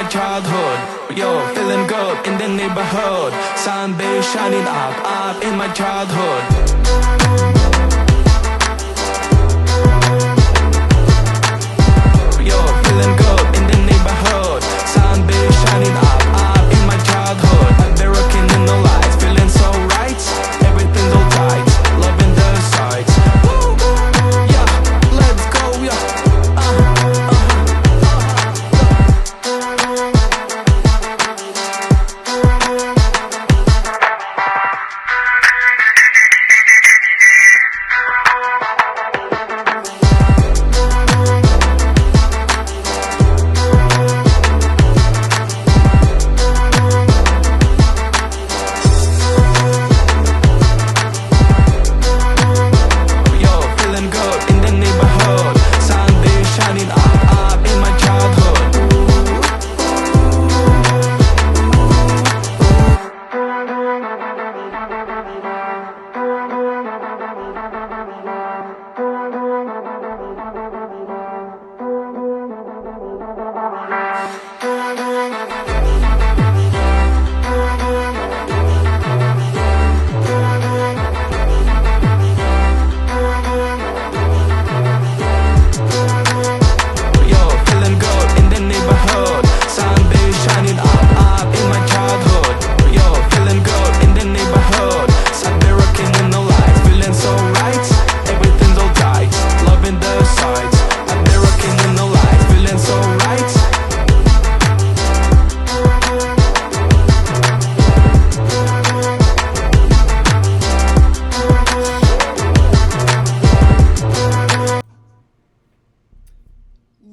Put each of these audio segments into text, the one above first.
my childhood. Yo, feeling good in the neighborhood. Sunday shining up in my childhood. Yo, feeling good in the neighborhood. Sunday shining up in my childhood. I've been rocking in the lights, feeling so right. Everything's all tight, loving the sights. Woo! Yeah, let's go, yeah.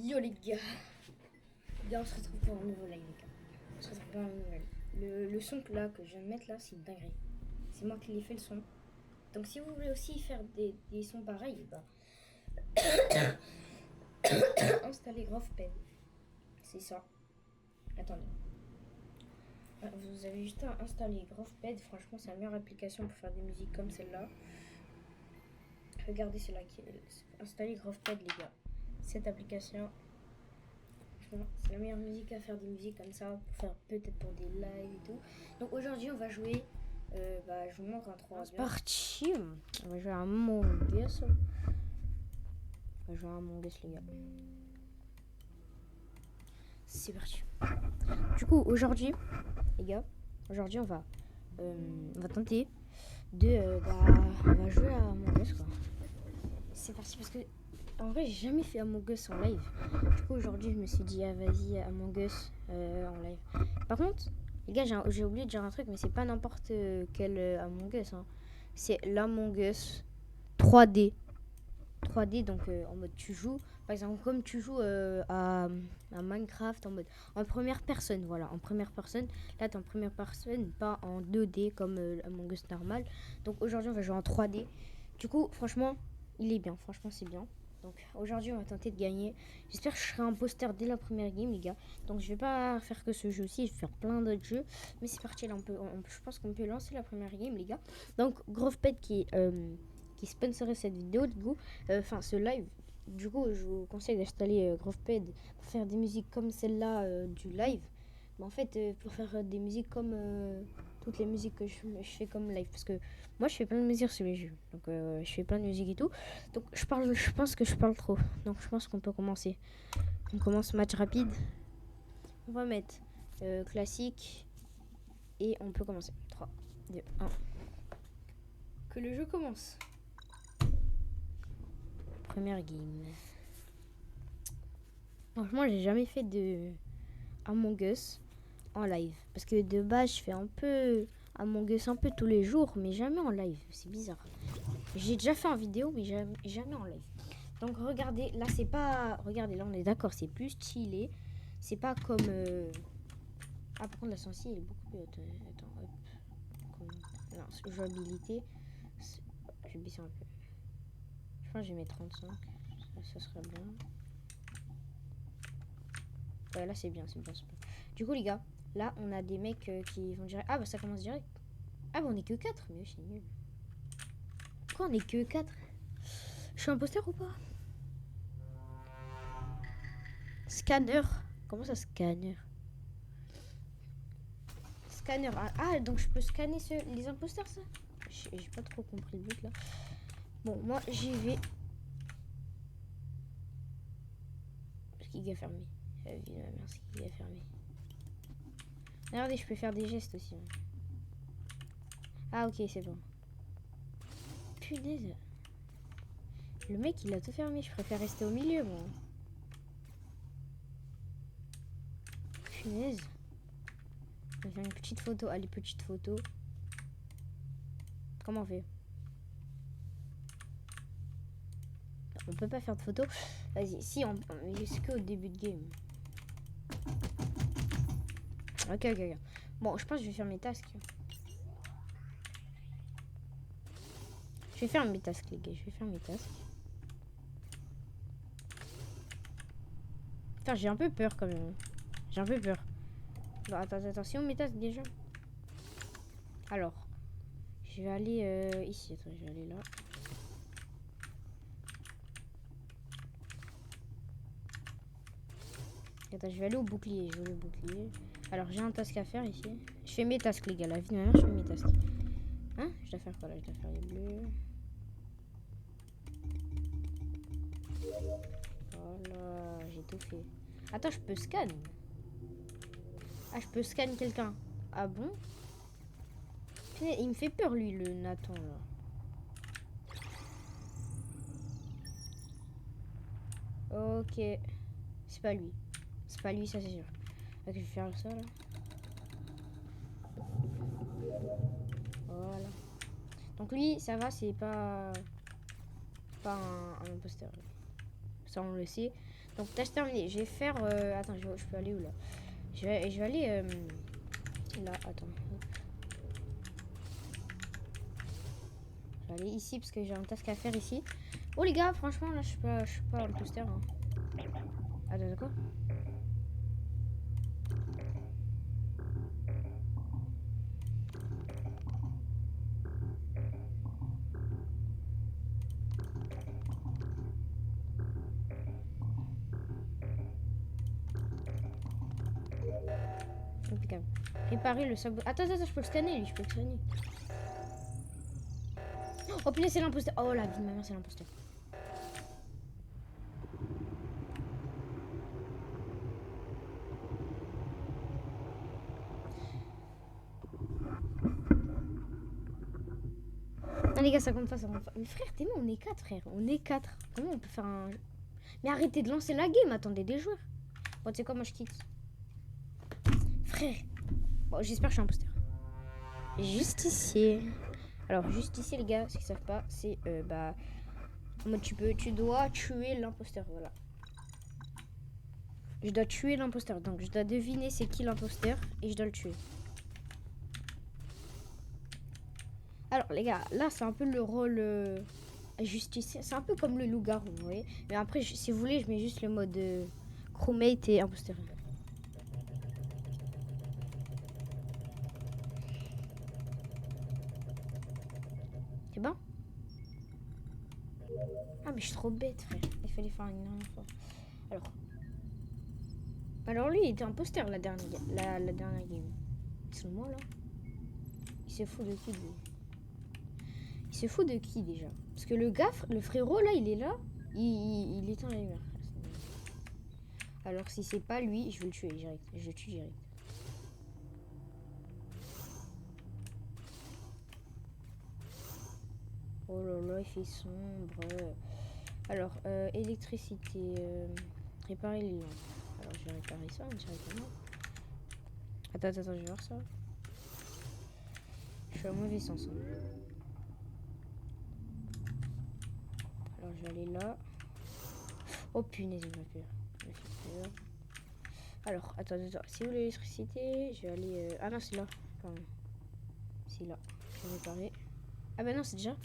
Yo les gars, on se retrouve pour un nouveau live les gars. On se retrouve pour un nouveau live. Le son là que je viens de mettre là, c'est une dinguerie. C'est moi qui l'ai fait le son. Donc si vous voulez aussi faire des sons pareils, bah installez GarageBand. C'est ça. Attendez. Vous avez juste à installer GarageBand. Franchement, c'est la meilleure application pour faire des musiques comme celle-là. Regardez celle-là qui est installez GarageBand les gars. Cette application, c'est la meilleure musique à faire des musiques comme ça, pour faire peut-être pour des lives et tout. Donc aujourd'hui on va jouer, je vous montre un 3. C'est parti, on va jouer à Among Us. On va jouer à Among Us les gars. C'est parti. Du coup aujourd'hui, les gars, aujourd'hui on va tenter de, on va jouer à Among Us quoi. C'est parti parce que en vrai, j'ai jamais fait Among Us en live. Du coup, aujourd'hui, je me suis dit, ah vas-y, Among Us en live. Par contre, les gars, j'ai oublié de dire un truc, mais c'est pas n'importe quel Among Us. Hein. C'est l'Among Us 3D. 3D, donc en mode tu joues, par exemple, comme tu joues à Minecraft, en première personne. Voilà, en première personne. Là, t'es en première personne, pas en 2D comme Among Us normal. Donc aujourd'hui, on va jouer en 3D. Du coup, franchement, il est bien. Franchement, c'est bien. Donc aujourd'hui on va tenter de gagner. J'espère que je serai imposteur dès la première game les gars. Donc je vais pas faire que ce jeu aussi, je vais faire plein d'autres jeux. Mais c'est parti là, je pense qu'on peut lancer la première game les gars. Donc GarageBand qui sponsorise cette vidéo du coup, ce live. Du coup je vous conseille d'installer GarageBand pour faire des musiques comme celle-là du live. Mais en fait pour faire des musiques comme toutes les musiques que je fais comme live, parce que moi je fais plein de musique sur les jeux, donc je fais plein de musique et tout, donc je pense que je parle trop, donc je pense qu'on peut commencer. On commence match rapide, on va mettre classique et on peut commencer. 3, 2, 1, que le jeu commence. Première game. Franchement j'ai jamais fait de Among Us en live, parce que de base je fais un peu Among Us un peu tous les jours, mais jamais en live. C'est bizarre. J'ai déjà fait en vidéo, mais jamais en live. Donc regardez, là c'est pas, regardez là on est d'accord, c'est plus stylé. C'est pas comme par contre la sensi elle est beaucoup plus attends hop. Non, jouabilité, je vais baisser un peu. Je pense que je vais mettre 35, ça serait bien. Ouais, là c'est bien, c'est bien. Du coup les gars, là on a des mecs qui vont direct. Ah bah ça commence direct. Ah bah on est que 4, mais c'est nul. Pourquoi on est que 4? Je suis imposteur ou pas? Scanner. Comment ça scanner? Scanner. Ah, donc je peux scanner les imposteurs, ça? J'ai pas trop compris le but là. Bon, moi j'y vais. Parce qu'il a fermé. Merci qu'il a fermé. Regardez, je peux faire des gestes aussi. Hein. Ah, ok, c'est bon. Punaise. Le mec, il a tout fermé. Je préfère rester au milieu, moi. Punaise. On va faire une petite photo. Allez, petite photo. Comment on fait? On peut pas faire de photo. Vas-y, si, on jusqu'au début de game. Ok. Bon, je pense que je vais faire mes tasks. Je vais faire mes tasks, les gars. Je vais faire mes tasks. Putain, j'ai un peu peur quand même. J'ai un peu peur. Bon, attention, mes tasks déjà. Alors, je vais aller ici. Attends, je vais aller là. Attends, je vais aller au bouclier. Je vais aller au bouclier. Alors, j'ai un task à faire ici. Je fais mes tasks, les gars. La vie de ma mère, je fais mes tasks. Hein? Je dois faire quoi là? Je dois faire les bleus. Voilà, j'ai tout fait. Attends, je peux scan. Ah, je peux scan quelqu'un. Ah bon? Putain, il me fait peur, lui, le Nathan, là. Ok. C'est pas lui. C'est pas lui, ça, c'est sûr. Ok, je vais faire ça, là. Voilà. Donc lui, ça va, c'est pas un imposteur. Ça, on le sait. Donc, tâche terminée. Je vais faire... Attends, je peux aller où, là? Je vais aller... Là, attends. Je vais aller ici, parce que j'ai un task à faire ici. Oh, les gars, franchement, là, je suis pas imposteur. Hein. Attends, d'accord. Impeccable. Réparer le sabot. Attends, je peux le scanner, lui, je peux le scanner. Oh putain, c'est l'imposteur. Oh la vie de ma mère, c'est l'imposteur. Non les gars, ça compte pas, ça compte pas. Mais frère, t'es bon, on est 4 frère. On est 4. Comment on peut faire un... Mais arrêtez de lancer la game, attendez des joueurs. Bon, tu sais quoi, moi je quitte. Frère. Bon, j'espère que je suis imposteur. Justicier. Alors, justicier, les gars, ceux qui savent pas, c'est bah... En mode, tu dois tuer l'imposteur, voilà. Je dois tuer l'imposteur, donc je dois deviner c'est qui l'imposteur et je dois le tuer. Alors, les gars, là, c'est un peu le rôle justicier. C'est un peu comme le loup-garou, vous voyez. Mais après, si vous voulez, je mets juste le mode crewmate et imposteur. C'est bon? Ah, mais je suis trop bête, frère. Il fallait faire une dernière fois. Alors lui, il était imposteur la dernière game. C'est moi, là. Il se fout de qui, lui? Il se fout de qui, déjà? Parce que le gars, le frérot, là, il est là. Il éteint la lumière. Alors, si c'est pas lui, je vais le tuer direct. Je le tue direct. Oh là là, il fait sombre. Alors, électricité. Réparer les lampes. Alors, je vais réparer ça directement. Attends, je vais voir ça. Je suis à mauvais sens. Hein. Alors, je vais aller là. Oh punaise, il m'a peur. Alors, attends. Si vous voulez l'électricité, je vais aller... Ah non, c'est là. Pardon. C'est là. Je vais réparer. Ah bah non, c'est déjà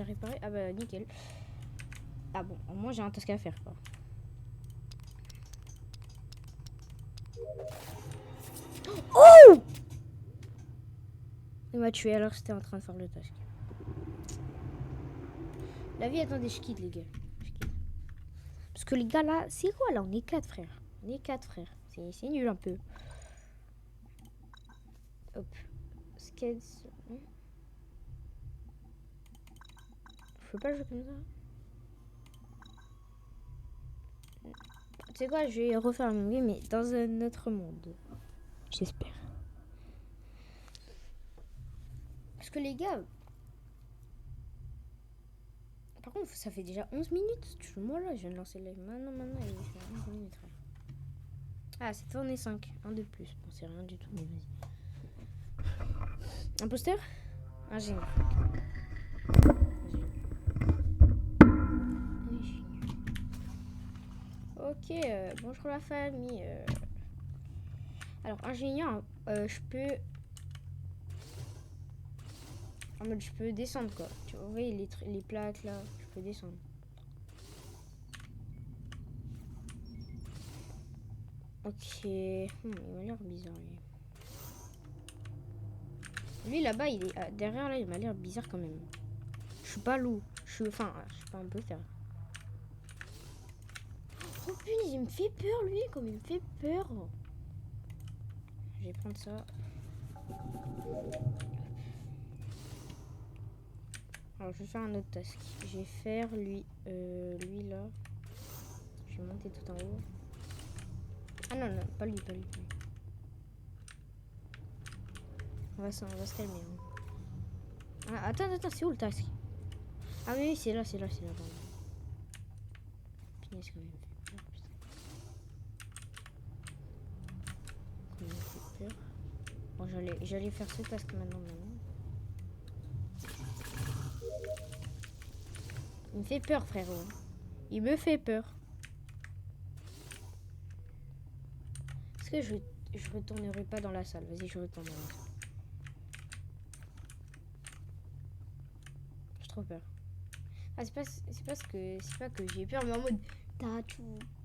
réparé. Ah bah nickel. Ah bon, moi j'ai un task à faire, quoi. Oh! Il m'a tué alors que c'était en train de faire le task. La vie, attendez, je quitte, les gars. Je quitte. Parce que les gars, là, c'est quoi, là? On est 4 frères. On est 4 frères. C'est nul, un peu. Hop. Skates. Je peux pas jouer comme ça. Tu sais quoi, je vais refaire mon game, mais dans un autre monde. J'espère. Parce que les gars... Par contre, ça fait déjà 11 minutes. Moi là, je viens de lancer le live. Maintenant, il fait 11 minutes. Ah, cette fois on est 5. Un de plus. Bon, c'est rien du tout, mais vas-y. Imposteur? Ah, j'ai Ok, bonjour la famille. Alors, ingénieur, je peux... En mode, je peux descendre, quoi. Tu vois, vous voyez les plaques, là. Je peux descendre. Ok. Il m'a l'air bizarre, lui. Lui, là-bas, il est... derrière, là, il m'a l'air bizarre, quand même. Je suis pas loup. Je suis pas un peu faire. Oh punaise, il me fait peur lui, comme il me fait peur. Je vais prendre ça. Alors je vais faire un autre task. Je vais faire lui là. Je vais monter tout en haut. Ah non, pas lui. On va se calmer. Hein. Ah, attends, c'est où le task? Ah oui, c'est là. Punaise, quand même. Bon, j'allais faire ce task maintenant. Il me fait peur, frérot. Il me fait peur. Est-ce que je retournerai pas dans la salle? Vas-y, je retourne dans la salle. J'ai trop peur. Ah, c'est pas que j'ai peur, mais en mode...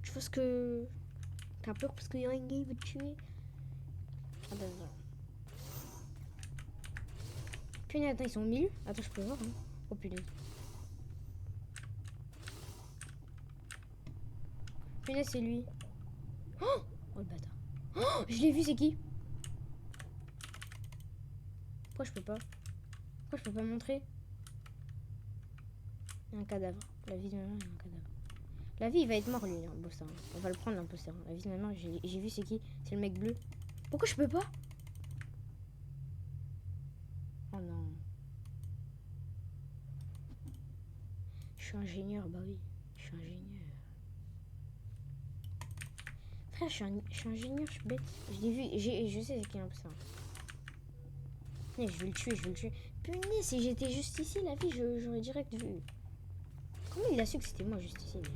Tu vois ce que... T'as peur parce qu'il y a un gars qui veut te tuer? Ah bah non. Punaise, attends, ils sont au milieu? Attends, je peux voir, hein. Oh punaise. Punaise, c'est lui. Oh le bâtard. Oh, je l'ai vu, c'est qui? Pourquoi je peux pas montrer? Il y a un cadavre. La vie de ma mère, il y a un cadavre. La vie, il va être mort, lui, l'imposteur. On va le prendre, l'imposteur. La vie de ma mère, j'ai vu, c'est qui? C'est le mec bleu. Pourquoi je peux pas? Oh non. Je suis ingénieur, bah oui. Je suis ingénieur. Frère, je suis ingénieur, je suis bête. Je l'ai vu, je sais c'est qui l'imposteur. Je vais le tuer. Punaise, si j'étais juste ici, la vie, j'aurais direct vu. Comment il a su que c'était moi juste ici déjà?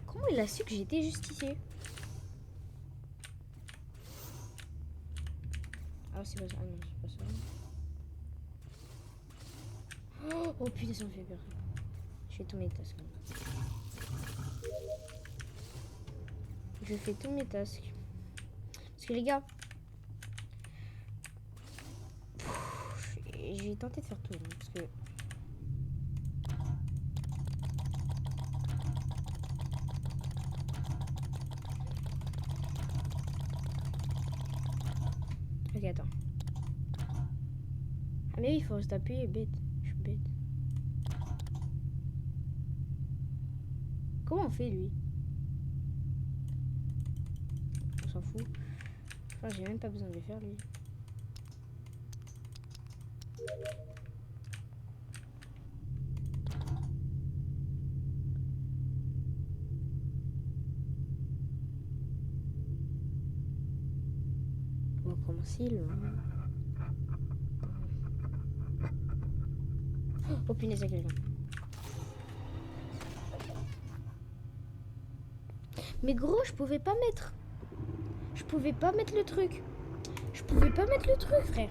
Comment il a su que j'étais juste ici? Ah c'est pas ça, non c'est pas ça. Oh putain ça me fait peur. Je fais tous mes tasks. Parce que les gars... J'ai tenté de faire tout, hein, parce que... Ok, attends. Ah mais oui, il faut rester appuyé, bête. Je suis bête. Comment on fait, lui? On s'en fout. Enfin, j'ai même pas besoin de le faire, lui. On va commencer, là. Oh punaise, il y a quelqu'un. Mais gros, je pouvais pas mettre le truc. Frère.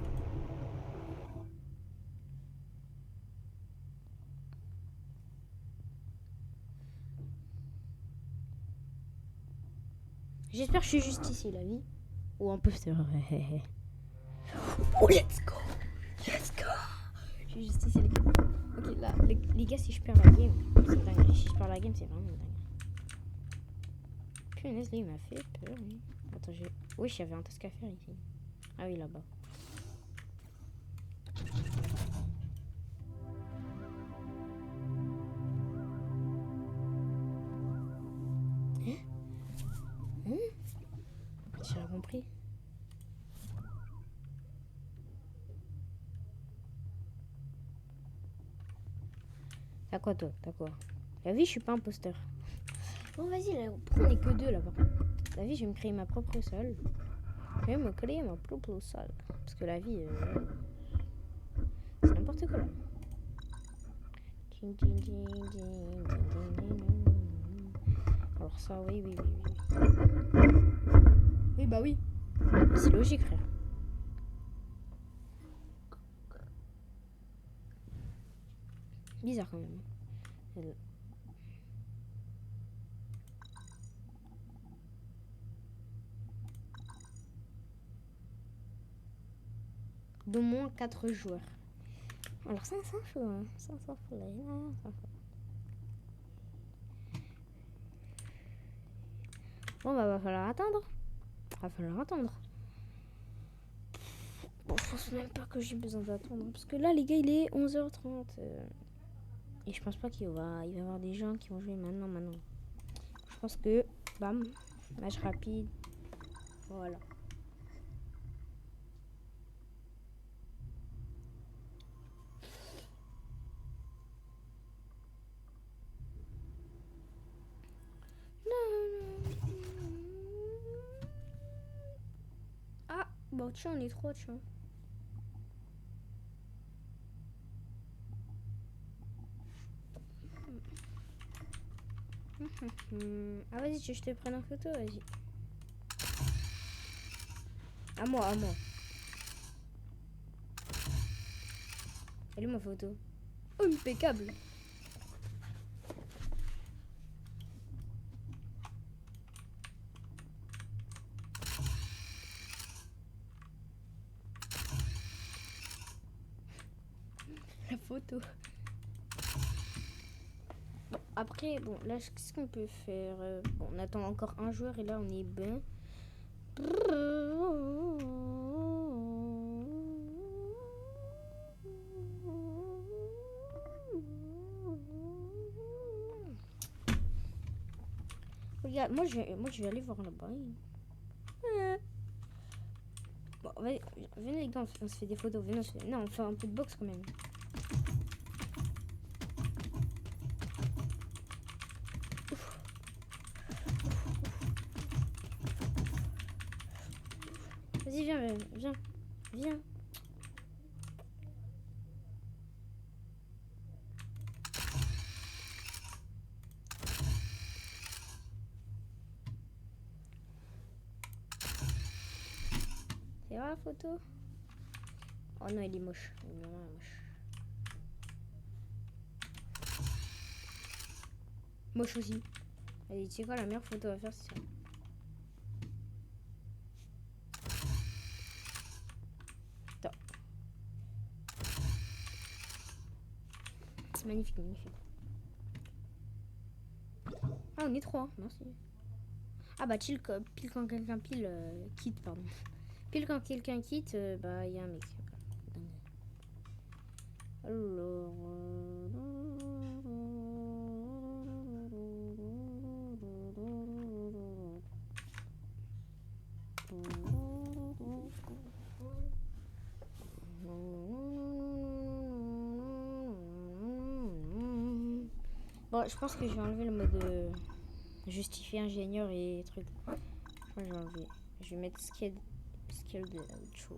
J'espère que je suis juste ici, la vie. Ou un poster. Oh, let's go. Je suis juste ici, les gars. Ok, là, les gars, si je perds la game, c'est dingue. Si je perds la game, c'est vraiment dingue. Punaise, lui, il m'a fait peur. Lui. Attends, j'ai... Oui, il y avait un task à faire ici. Ah oui, là-bas. J'ai rien compris. T'as quoi, toi? T'as quoi? La vie, je suis pas imposteur. Bon, vas-y, là, pourquoi on est que deux, là, par contre? La vie, je vais me créer ma propre salle. Je vais me créer ma propre salle. Parce que la vie, c'est n'importe quoi, là. Alors ça, oui. Oui, bah oui. C'est logique, frère. Bizarre, quand même. D'au moins 4 joueurs. Alors 500 fous, hein. 500 fous, là. 500 fous. Bon, bah, va falloir attendre. Bon, je pense même pas que j'ai besoin d'attendre. Parce que là, les gars, il est 11h30. Et je pense pas qu'il va y avoir des gens qui vont jouer maintenant. Je pense que, bam, match rapide. Voilà. Ah, bon, tiens, on est 3, tiens. Ah, vas-y, je te prends en photo, vas-y. À moi. Elle est ma photo. Oh, impeccable. La photo. Bon, après, bon, là, qu'est-ce qu'on peut faire? Bon, on attend encore un joueur et là, on est bien. Regarde, moi je vais aller voir là-bas. Bon, venez les gars, on se fait des photos. Non, on fait un peu de boxe quand même. Vas-y, viens. C'est vrai la photo? Oh non, il est moche. Il est vraiment moche. Moche aussi. Allez, tu sais quoi, la meilleure photo à faire, c'est ça. Attends. C'est magnifique. Ah, on est 3, merci. Ah bah, pile quand quelqu'un quitte, pardon. Pile quand quelqu'un quitte, bah, il y a un mec. Alors... Bon, je pense que je vais enlever le mode justifier ingénieur et trucs. Je vais enlever. Je vais mettre skill de outro.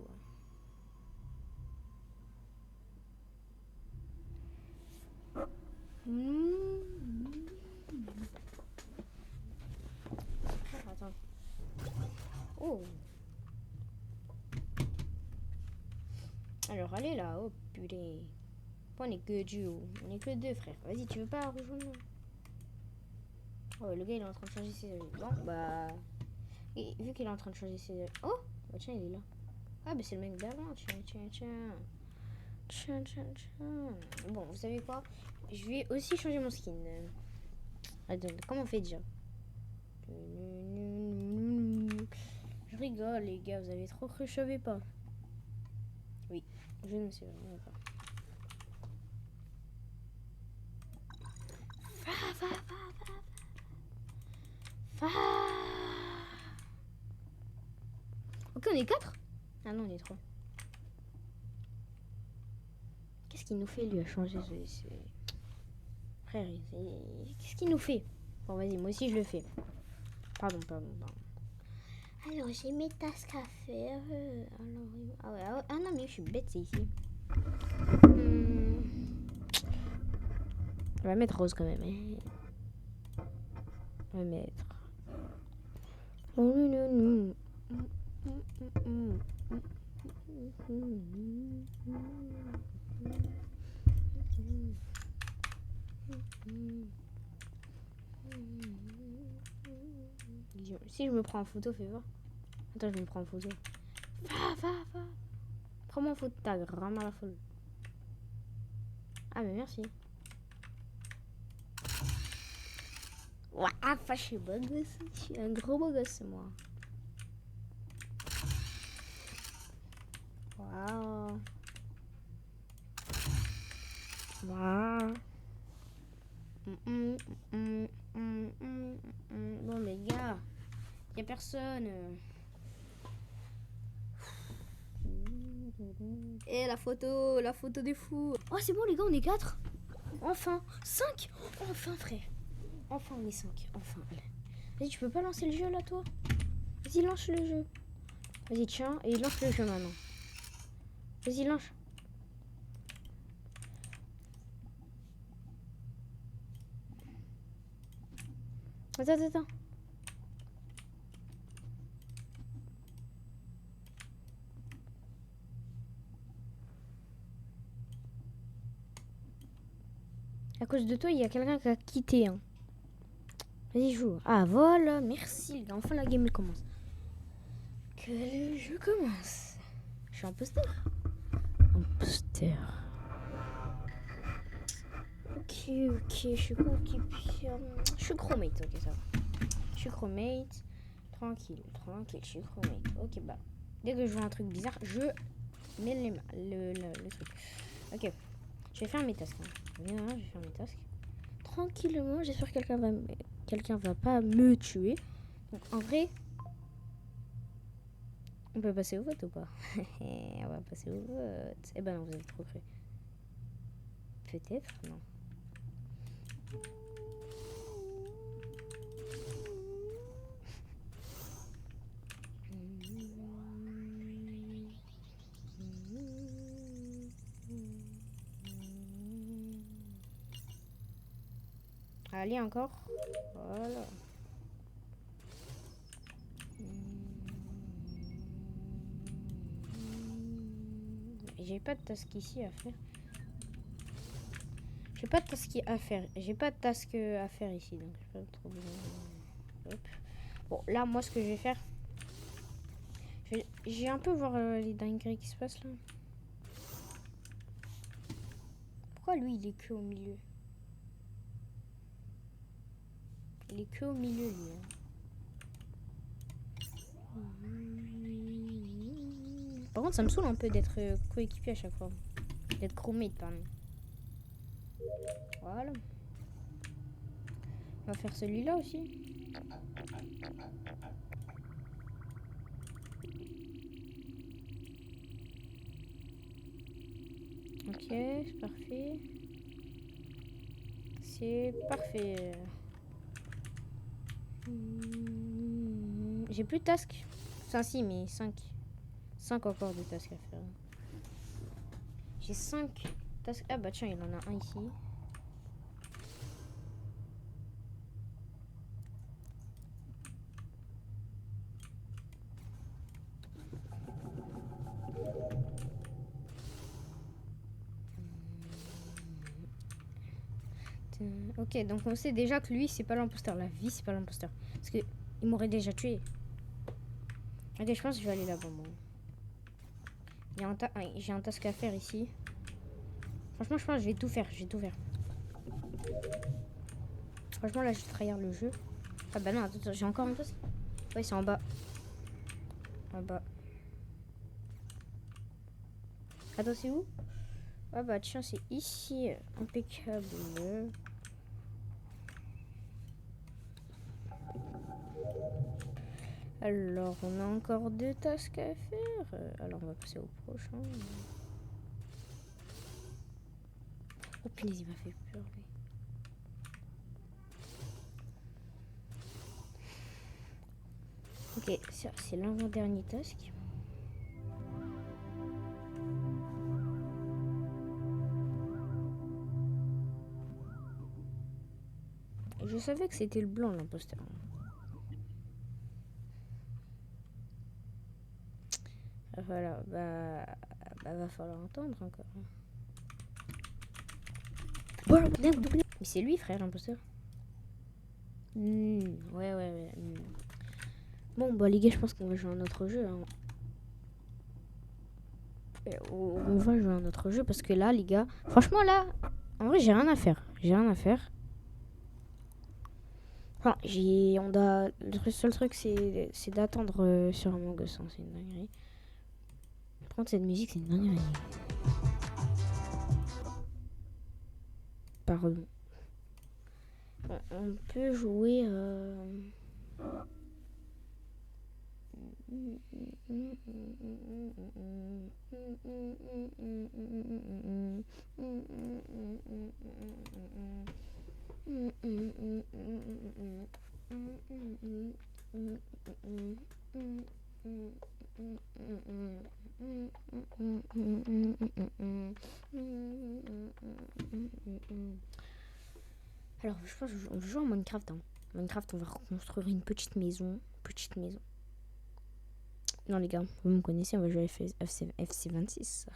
Attends. Oh. Alors, allez là. Oh putain. On est que duo. On est que deux, frère. Vas-y, tu veux pas rejoindre? Oh, le gars, il est en train de changer ses... Bon, bah... Et vu qu'il est en train de changer ses... Oh, bah tiens, il est là. Ah, bah c'est le mec d'avant. Tiens. Bon, vous savez quoi? Je vais aussi changer mon skin. Attends, comment on fait déjà? rigole, les gars. Vous avez trop cru, je savais pas. Oui, je ne sais vraiment pas. Ok, on est 4. Ah non, on est 3. Qu'est-ce qu'il nous fait, lui, à changer Frère, qu'est-ce qu'il nous fait? Bon, vas-y, moi aussi, je le fais. Pardon. Alors, j'ai mes tasks à faire. Ah non, mais je suis bête, c'est ici. On va mettre rose quand même. On va mettre... Si je me prends en photo, fais voir. Attends, je me prends en photo. Va. Prends-moi en photo, t'as vraiment la folle. Ah, mais merci. Ouah, je suis beau gosse. Je suis un gros beau gosse, moi. Waouh. Bon, les gars, y a personne. Et la photo des fous. Oh, c'est bon, les gars, on est 4. Enfin, 5. Enfin, frère. Enfin, on est 5. Enfin. Vas-y, tu peux pas lancer le jeu, là, toi? Vas-y, lance le jeu. Vas-y, tiens, et lance le jeu maintenant. Vas-y, lance. Attends. À cause de toi, il y a quelqu'un qui a quitté. Hein. Vas-y, joue. Ah, voilà. Merci, les gars. Enfin, la game commence. Que le jeu commence. Je suis imposteur. Ok. Je suis coéquipier. Je suis chromate. Ok, ça va. Je suis chromate. Tranquille. Je suis chromate. Ok, bah. Dès que je vois un truc bizarre, je mets le truc. Ok. Je vais faire mes tasks. Hein. Bien, je vais faire mes tasks. Tranquillement. J'espère que quelqu'un va pas me tuer. Donc, en vrai, on peut passer au vote ou pas? On va passer au vote. Eh ben non, vous êtes trop cru. Peut-être, non. Allez, encore. Voilà. J'ai pas de task ici à faire. J'ai pas de task à faire ici, donc j'ai pas trop besoin. Hop. Bon, là, moi, ce que je vais faire, j'ai un peu voir les dingueries qui se passent là. Pourquoi lui, il est que au milieu? Il est que au milieu, lui. Hein. Par contre, ça me saoule un peu d'être coéquipier à chaque fois. D'être chromate, pardon. Voilà. On va faire celui-là aussi. Ok, c'est parfait. C'est parfait. J'ai plus de tasks. Enfin, si, mais 5. 5 encore de tasks à faire. J'ai 5 tasks. Ah bah tiens, il en a un ici. Ok, donc on sait déjà que lui, c'est pas l'imposteur. La vie, c'est pas l'imposteur. Parce que il m'aurait déjà tué. Ok, je pense que je vais aller là-bas, moi. J'ai un task à faire ici. Franchement, je pense que je vais tout faire. Franchement, là, je tryhard le jeu. Ah bah non, attends, j'ai encore un task. Ouais, c'est en bas. Ah bah. Attends, c'est où? Ah bah tiens, c'est ici. Impeccable. Alors, on a encore 2 tasks à faire. Alors, on va passer au prochain. Oh punaise, il m'a fait peur, lui. Ok, ça, c'est l'avant-dernier task. Je savais que c'était le blanc, l'imposteur. Voilà, bah va falloir entendre encore. Voilà, mais c'est lui, frère, l'imposteur. Ouais. Bon, bah les gars, je pense qu'on va jouer à un autre jeu. Hein. On va jouer à un autre jeu parce que là, les gars, franchement, là, en vrai, j'ai rien à faire. Enfin, le seul truc, c'est d'attendre sur Among Us. Hein, c'est une dinguerie. Par contre, cette musique, c'est une dinguerie. Pardon. On peut jouer. Alors, je pense qu'on joue en Minecraft. Hein. Minecraft, on va reconstruire une petite maison. Non, les gars, vous me connaissez, on va jouer à FC26.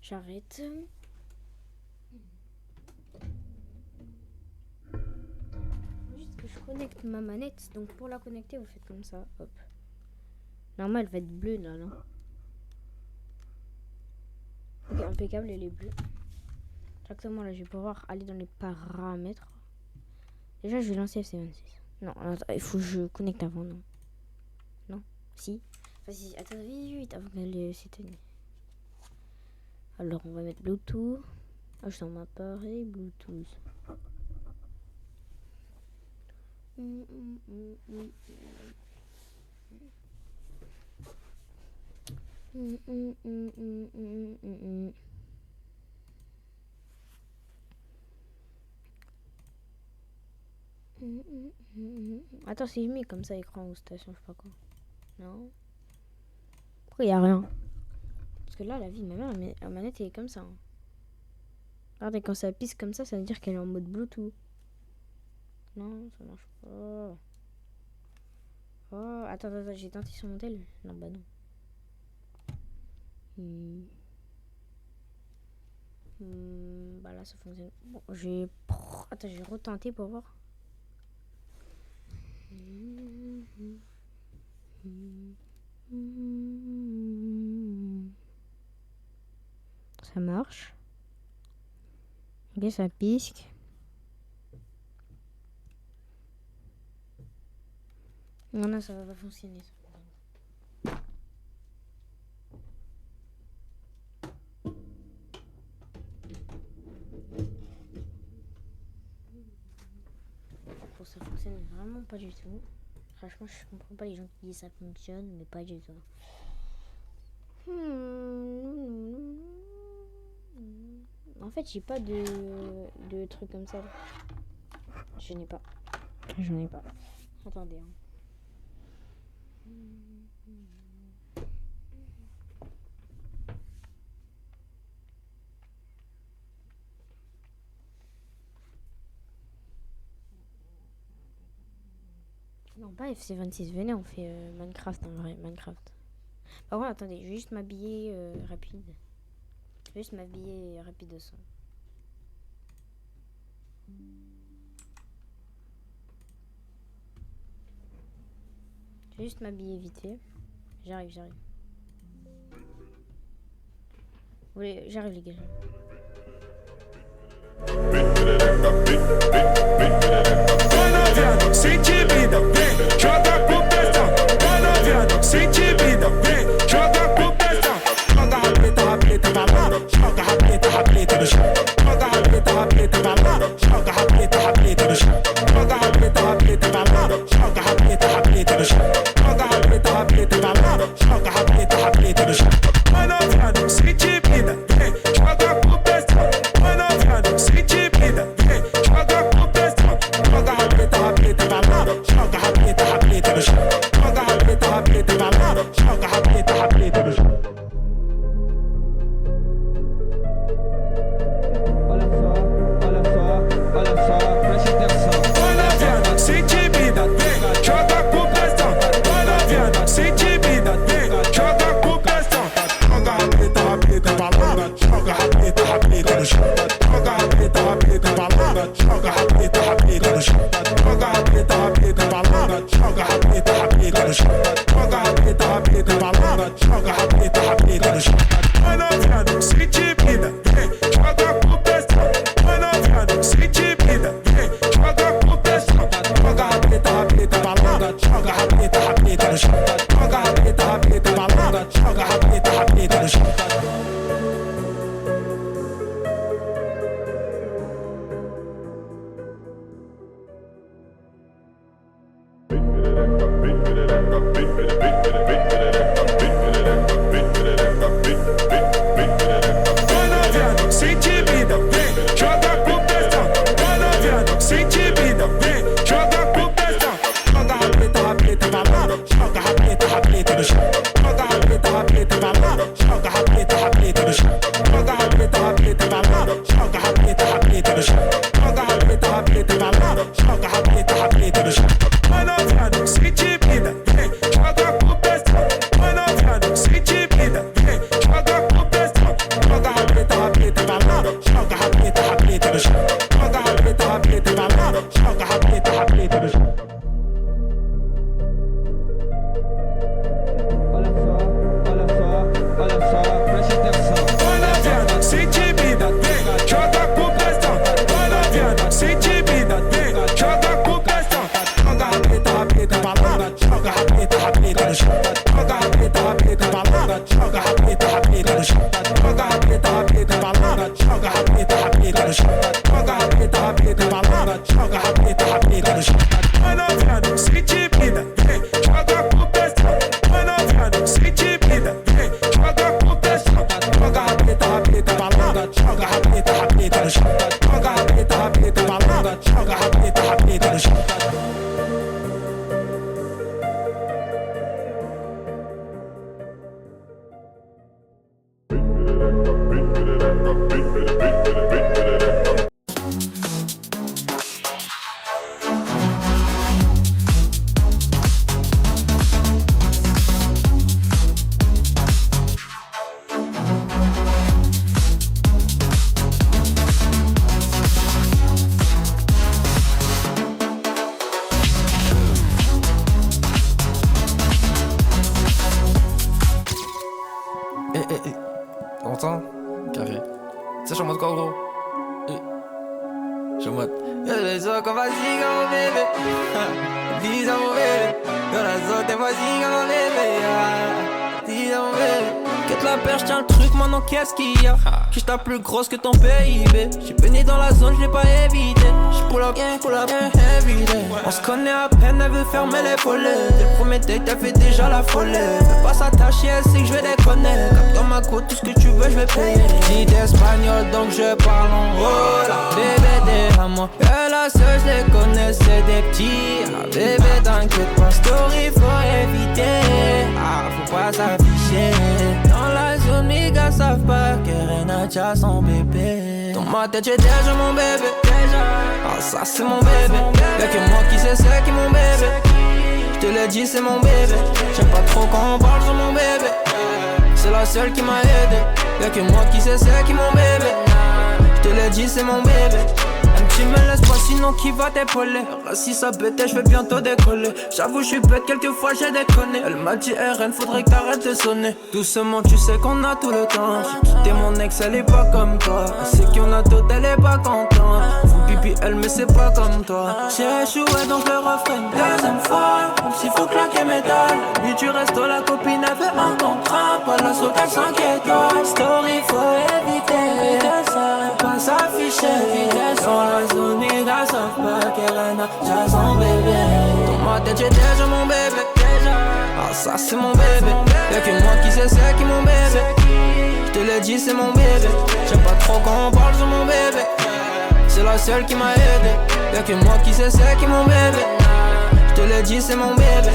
J'arrête. Juste que je connecte ma manette. Donc, pour la connecter, vous faites comme ça. Hop. Normalement, elle va être bleue, là, non? Ok, impeccable, elle est bleue. Exactement, là, je vais pouvoir aller dans les paramètres. Déjà, je vais lancer FC26. Non, attends, il faut que je connecte avant, non? Non? Si? Vas-y, attends, vite, avant qu'elle s'éteigne. Alors, on va mettre Bluetooth. Ah, je suis dans mon appareil Bluetooth. Attends, c'est mis comme ça, écran ou station, je sais pas quoi. Non. Pourquoi y a rien? Parce que là, la vie de ma mère, la manette elle est comme ça. Hein. Regardez, quand ça pisse comme ça veut dire qu'elle est en mode Bluetooth. Non, ça marche pas. Oh, attends, j'ai tenté sur mon tel. Non, bah non. Bah là, ça fonctionne. Bon, attends, j'ai retenté pour voir. Ça marche. Ok, ça pisque. Non, ça va pas fonctionner. Ça fonctionne vraiment pas du tout. Franchement, je comprends pas les gens qui disent ça fonctionne, mais pas du tout. En fait, j'ai pas de trucs comme ça. J'en ai pas. Attendez. Hein. Non, pas FC26. Venez, on fait Minecraft en vrai. Minecraft. Par contre, attendez, je vais juste m'habiller rapide. Je vais juste m'habiller rapide de ça. Je vais juste m'habiller vite fait. J'arrive. J'arrive les gars. joga rabeta, rabeta no chão. Joga rabeta, rabeta pra lá, joga rabeta, rabeta no chão. Joga rabeta, rabeta pra lá, joga rabeta, rabeta no chão. Vai novinha, não se intimida, vem, joga com pressão. Vai novinha, não se intimida, vem, joga com pressão. Joga rabeta, rabeta pra lá, joga rabeta, rabeta no chão. Joga rabeta, rabeta pra lá, joga rabeta, rabeta no chão. T'entends? Carré. Tu sais, je suis en mode quoi, gros? Je suis en mode. Yo, les autres, comme vas-y, comme mon bébé. Dis à mon bébé. Yo, les autres, vas-y, comme mon bébé. Dis à mon bébé. Quête la perche, tiens le truc, maintenant qu'est-ce qu'il y a? J'suis ta plus grosse que ton PIB. J'suis baigné dans la zone, j'l'ai pas évité. J'pull up, everyday. On se connaît à peine, elle veut fermer les volets. Dès le premier date, elle fait déjà la folie. Veut pas s'attacher, elle sait que j'vais déconner. Comme dans ma côte, tout ce que tu veux, j'vais payer. Dis d'espagnol, donc je parle en hola. Bébé, déjame-moi. Que la seule, j'les connais, c'est des petits. Ah, bébé, t'inquiète pas, story, faut éviter. Ah, faut pas s'afficher. Dans la zone, mes gars savent pas que Renacha son bébé. Dans ma tête, j'ai déjà mon bébé. Ah, ça c'est mon bébé. Y'a que moi qui sais c'est qui mon bébé. J'te l'ai dit, c'est mon bébé. J'aime pas trop quand on parle sur mon bébé. C'est la seule qui m'a aidé. Y'a que moi qui sais c'est qui mon bébé. J'te l'ai dit, c'est mon bébé. Tu me laisses pas sinon qui va t'épauler. Si ça pète, je vais bientôt décoller. J'avoue je suis bête, quelquefois j'ai déconné. Elle m'a dit RN, faudrait que t'arrêtes de sonner. Doucement tu sais qu'on a tout le temps. J'ai quitté mon ex, elle est pas comme toi. Elle sait qu'on a tout, elle est pas contente. Faut pipi elle mais c'est pas comme toi. J'ai échoué donc le refrain deuxième fois. Même s'il faut claquer mes dalles. Lui du resto la copine avait un contrat. Pas la saute à 5 étoiles. Story faut éviter. Pas s'afficher. Dans la zone, les gars savent pas qu'elle a déjà son bébé. Dans ma tête, j'ai déjà mon bébé. Ah, ça c'est mon bébé. Y'a que moi qui sais c'est qui mon bébé. J'te l'ai dit, c'est mon bébé. J'aime pas trop quand on parle sur mon bébé. C'est la seule qui m'a aidé. Y'a que moi qui sais c'est qui mon bébé. J'te l'ai dit, c'est mon bébé.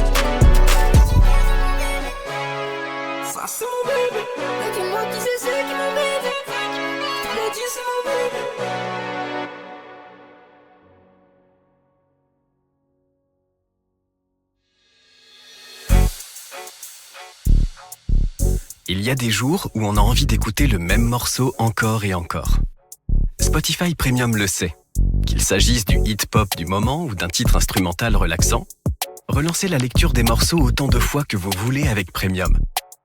Ça c'est mon bébé. Y'a que moi qui sais c'est qui mon bébé. J'te l'ai dit, c'est mon bébé. Il y a des jours où on a envie d'écouter le même morceau encore et encore. Spotify Premium le sait. Qu'il s'agisse du hip-hop du moment ou d'un titre instrumental relaxant, relancez la lecture des morceaux autant de fois que vous voulez avec Premium.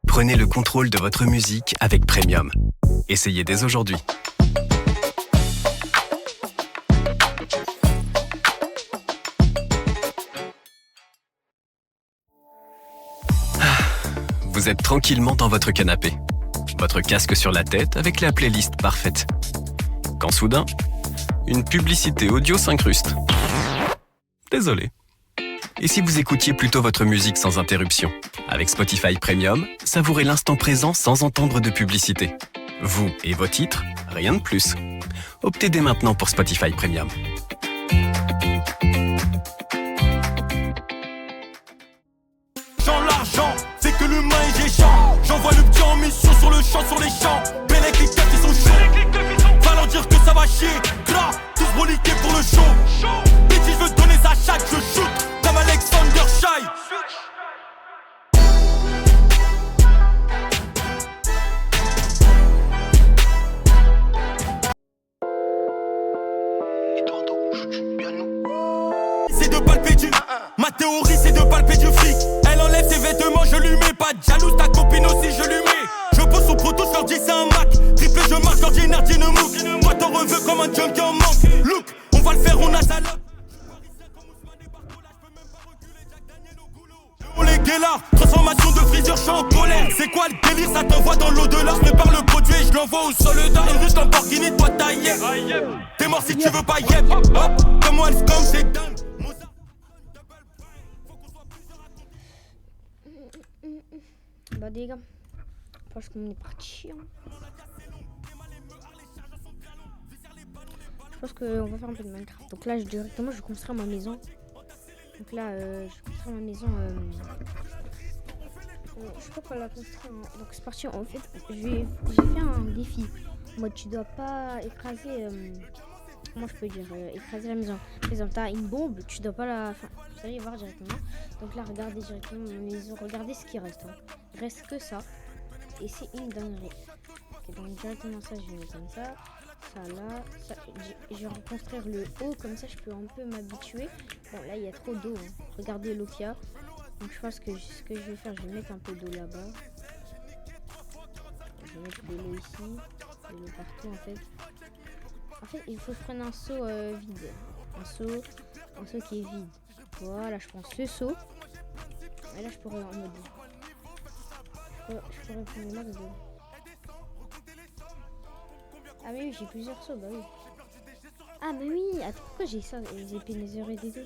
Prenez le contrôle de votre musique avec Premium. Essayez dès aujourd'hui. Vous êtes tranquillement dans votre canapé. Votre casque sur la tête avec la playlist parfaite. Quand soudain, une publicité audio s'incruste. Désolé. Et si vous écoutiez plutôt votre musique sans interruption? Avec Spotify Premium, savourez l'instant présent sans entendre de publicité. Vous et vos titres, rien de plus. Optez dès maintenant pour Spotify Premium. L'argent, c'est que l'humain est géant. J'envoie le petit en mission sur le champ, sur les champs. Bellec, les keufs, ils sont chauds. Va leur dire que ça va chier. Gras, tous broliqués pour le show. Petit, je veux donner sa chatte, je shoot comme Alexander Shai. C'est de palper du. Ma théorie, c'est de palper du fric. Elle enlève ses vêtements, je lui mets pas de jalouse. Ta copine aussi, je lui mets. Je pose son proto, je leur dis c'est un Mac. Triple, je marche, je leur dis Nerdy ne mouk. Moi, t'en reveux comme un junkie en manque. Look, on va le faire, on a sa loque. On les guélards, transformation de frisure, je suis en colère. C'est quoi le délire, ça t'envoie dans l'au-delà. Je prépare le produit et je l'envoie au soldat. Une russe Lamborghini, toi ta yep. T'es mort si tu veux pas yep. Hop, comme moi, comme c'est dingue. Bah les gars, je pense qu'on est parti. Je pense qu'on va faire un peu de Minecraft. Donc là, directement, je construis ma maison. Donc là, je construis ma maison. Je sais pas quoi la construire. Donc c'est parti. En fait, j'ai fait un défi. Moi, tu dois pas écraser. Comment je peux dire écraser la maison. Par exemple, t'as une bombe, tu dois pas la. Enfin, vous allez voir directement. Donc là, regardez directement ma maison. Regardez ce qui reste. Hein. Il reste que ça. Et c'est une dinguerie. Ok, donc directement ça, je vais mettre comme ça. Ça là. Ça, je vais reconstruire le haut. Comme ça, je peux un peu m'habituer. Bon, là, il y a trop d'eau. Hein. Regardez l'eau qu'il y a. Donc je pense que ce que je vais faire, je vais mettre un peu d'eau là-bas. Je vais mettre de l'eau ici. De l'eau partout en fait. En fait, il faut prendre un seau vide. Un seau qui est vide. Voilà, je prends ce seau. Et là, je pourrais en mode. Je pourrais prendre le max d'eau. Ah, mais oui, j'ai plusieurs seaux, bah oui. Ah, mais oui, attends, pourquoi j'ai ça, les épées netherées des deux?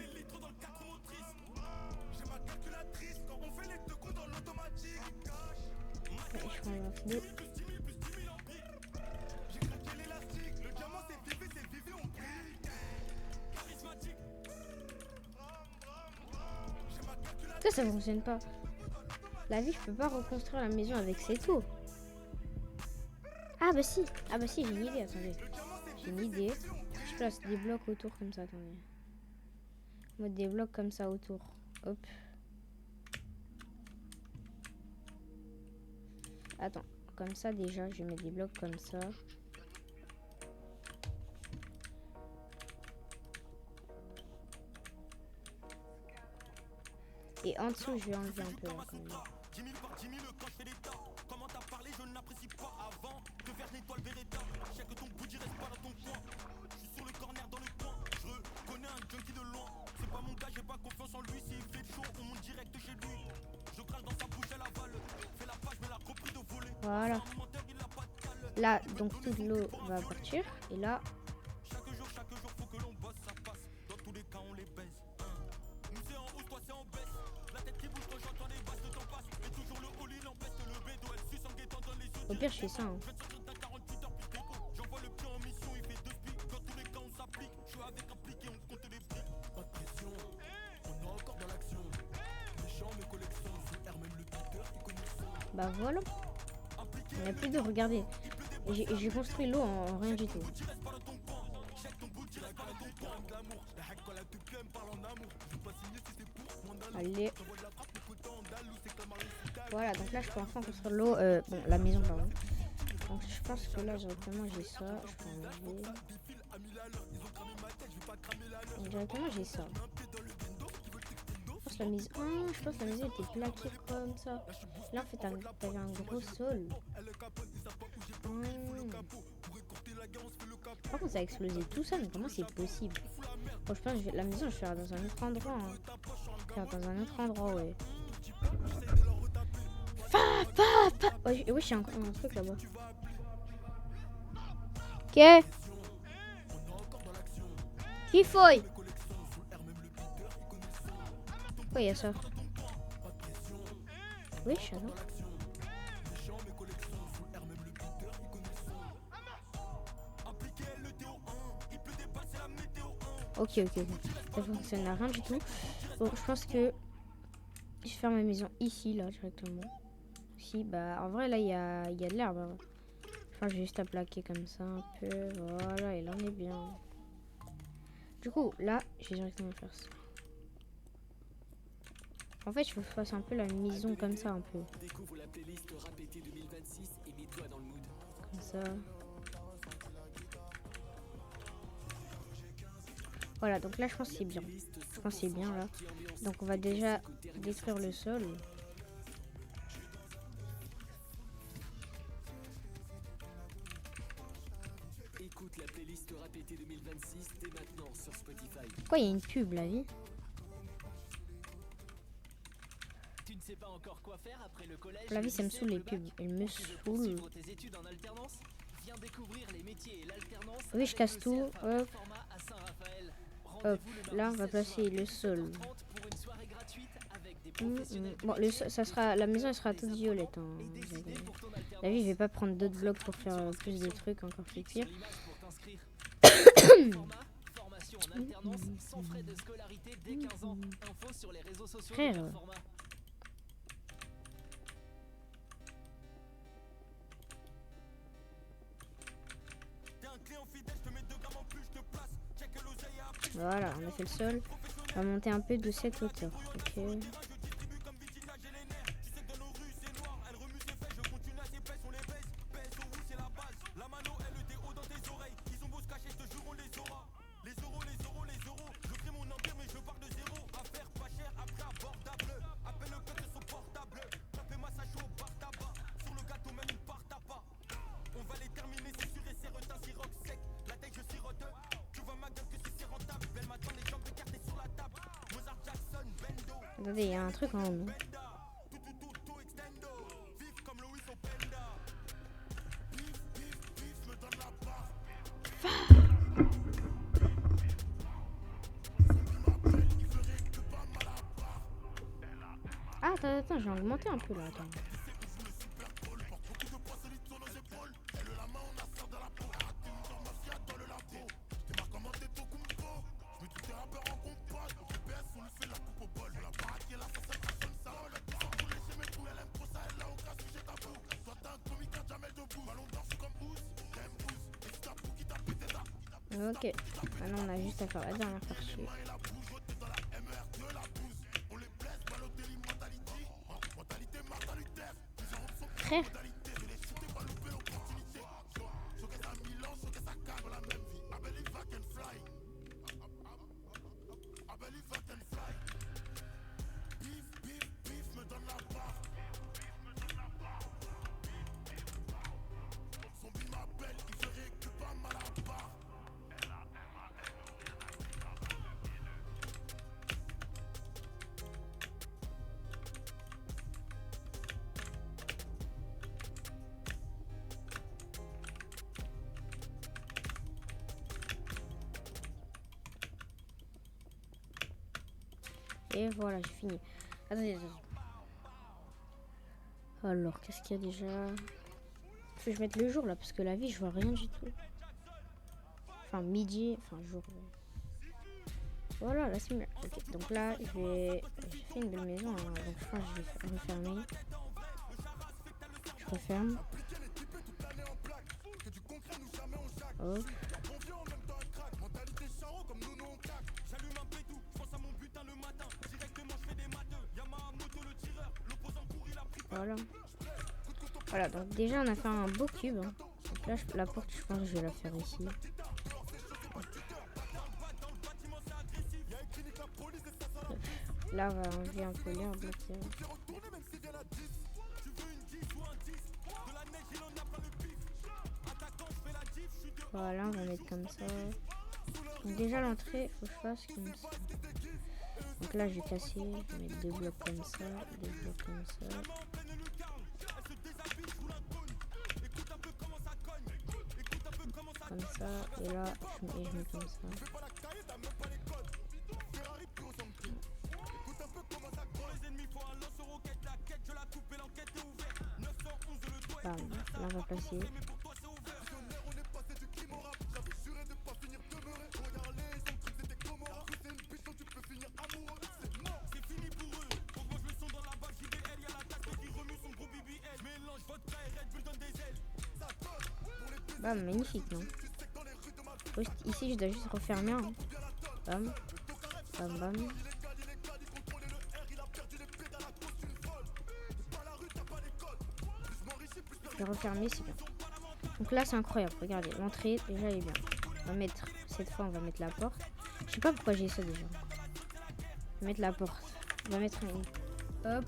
Ouais, je prends le max d'eau. Ça fonctionne pas. La vie, je peux pas reconstruire la maison avec cette eau. Ah bah si, j'ai une idée, attendez. J'ai une idée. Je place des blocs autour comme ça, attendez. Moi, des blocs comme ça autour. Hop. Attends, comme ça déjà, je vais mettre des blocs comme ça. Et en dessous, je vais enlever un peu là, quand même. Voilà. Là, donc toute l'eau va partir. Et là... Au pire, je fais ça. Hein. Bah voilà. Il n'y a plus de regarder. J'ai construit l'eau en rien du tout. Allez. Voilà, donc là je peux enfin construire l'eau. Bon, la maison, pardon. Donc je pense que là directement j'ai ça. Je peux enlever. Et directement j'ai ça. Je pense la mise 1, je pense la maison était plaquée comme ça. Là en fait t'avais un gros sol. Par contre ça a explosé tout ça, mais comment c'est possible? Bon, je pense que la maison je vais faire dans un autre endroit. Faire dans un autre endroit, ouais. Ouais, oui, j'ai un truc là-bas. Ok. Qui foi? Pourquoi il y a ça? Oui, je sais pas. Ok. Ça n'a rien du tout. Bon, je pense que je vais faire ma maison ici, là, directement. Si, bah, en vrai, là, il y a de l'herbe. Hein. Enfin, j'ai juste à plaquer comme ça un peu. Voilà, et là, on est bien. Du coup, là, je vais directement faire ça. En fait, je fasse un peu la maison comme ça, un peu. Comme ça. Voilà, donc là, je pense que c'est bien. Je pense que c'est bien, là. Donc, on va déjà détruire le sol. Écoute la playlist Rap-Été 2026 dès maintenant sur Spotify. Pourquoi il y a une pub, la vie? Tu ne sais pas encore quoi faire après le collège? La vie, ça me saoule les pubs. Elle me saoule. Tes études en alternance? Viens découvrir les métiers et l'alternance. Oui, je casse tout. Hop. Hop. Là, on va placer le sol. Bon, ça sera, la maison elle sera toute violette. Hein. La vie, je vais pas prendre d'autres blocs pour faire plus de trucs encore plus pire. Frère. Voilà, on a fait le sol. On va monter un peu de cette hauteur. Ok. Attendez, il y a un truc en haut. Ah, attends, j'ai augmenté un peu là. Attends. Ok, maintenant on a juste à faire la dernière partie. Frère. Et voilà, j'ai fini. Attendez. Alors, qu'est-ce qu'il y a déjà? Faut que je mette le jour là, parce que la vie, je vois rien du tout. Enfin, midi, enfin, jour. Voilà, là, c'est mieux. Ok, donc là, j'ai fait une belle maison. Hein, donc, je pense que je vais refermer. Je referme. Hop. Voilà, donc déjà on a fait un beau cube. Hein. Donc là, la porte, je pense que je vais la faire ici. Là, on va enlever un peu l'air bloqué. Voilà, on va mettre comme ça. Donc déjà l'entrée, faut que je fasse comme ça. Donc là, je vais casser, je vais mettre 2 blocs comme ça, 2 blocs comme ça. Comme ça, et là, je mets comme ça. Bam, là on va placer. Bam, magnifique, non? Ici, je dois juste refermer. Hein. Bam, bam, bam. Je vais refermer, c'est bien. Donc là, c'est incroyable. Regardez, l'entrée, déjà, elle est bien. On va mettre, cette fois, on va mettre la porte. Je sais pas pourquoi j'ai ça déjà. On va mettre la porte. On va mettre une. Hop.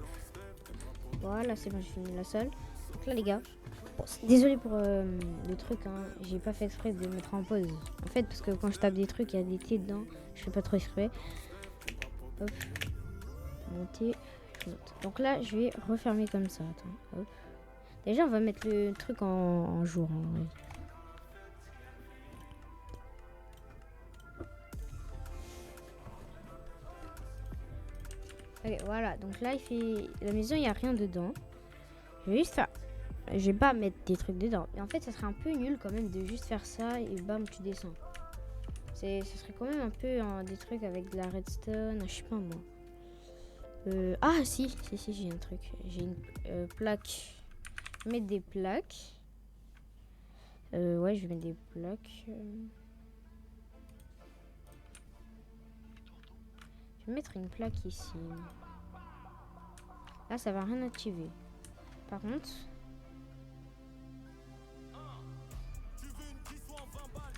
Voilà, c'est bon, j'ai fini la salle. Donc là, les gars. Bon, désolé pour le truc, hein. J'ai pas fait exprès de mettre en pause. En fait, parce que quand je tape des trucs, il y a des T dedans. Je fais pas trop exprès. Hop. Monter. Donc là, je vais refermer comme ça. Attends. Hop. Déjà, on va mettre le truc en jour. Hein, ouais. Ok, voilà. Donc là, il fait la maison, il n'y a rien dedans. Je vais juste faire. Je vais pas mettre des trucs dedans. Et en fait, ça serait un peu nul quand même de juste faire ça et bam, tu descends. Ça serait quand même un peu des trucs avec de la redstone, je sais pas moi. Ah si, j'ai un truc. J'ai une plaque. Je vais mettre des plaques. Ouais, je vais mettre des plaques. Je vais mettre une plaque ici. Là, ça va rien activer. Par contre...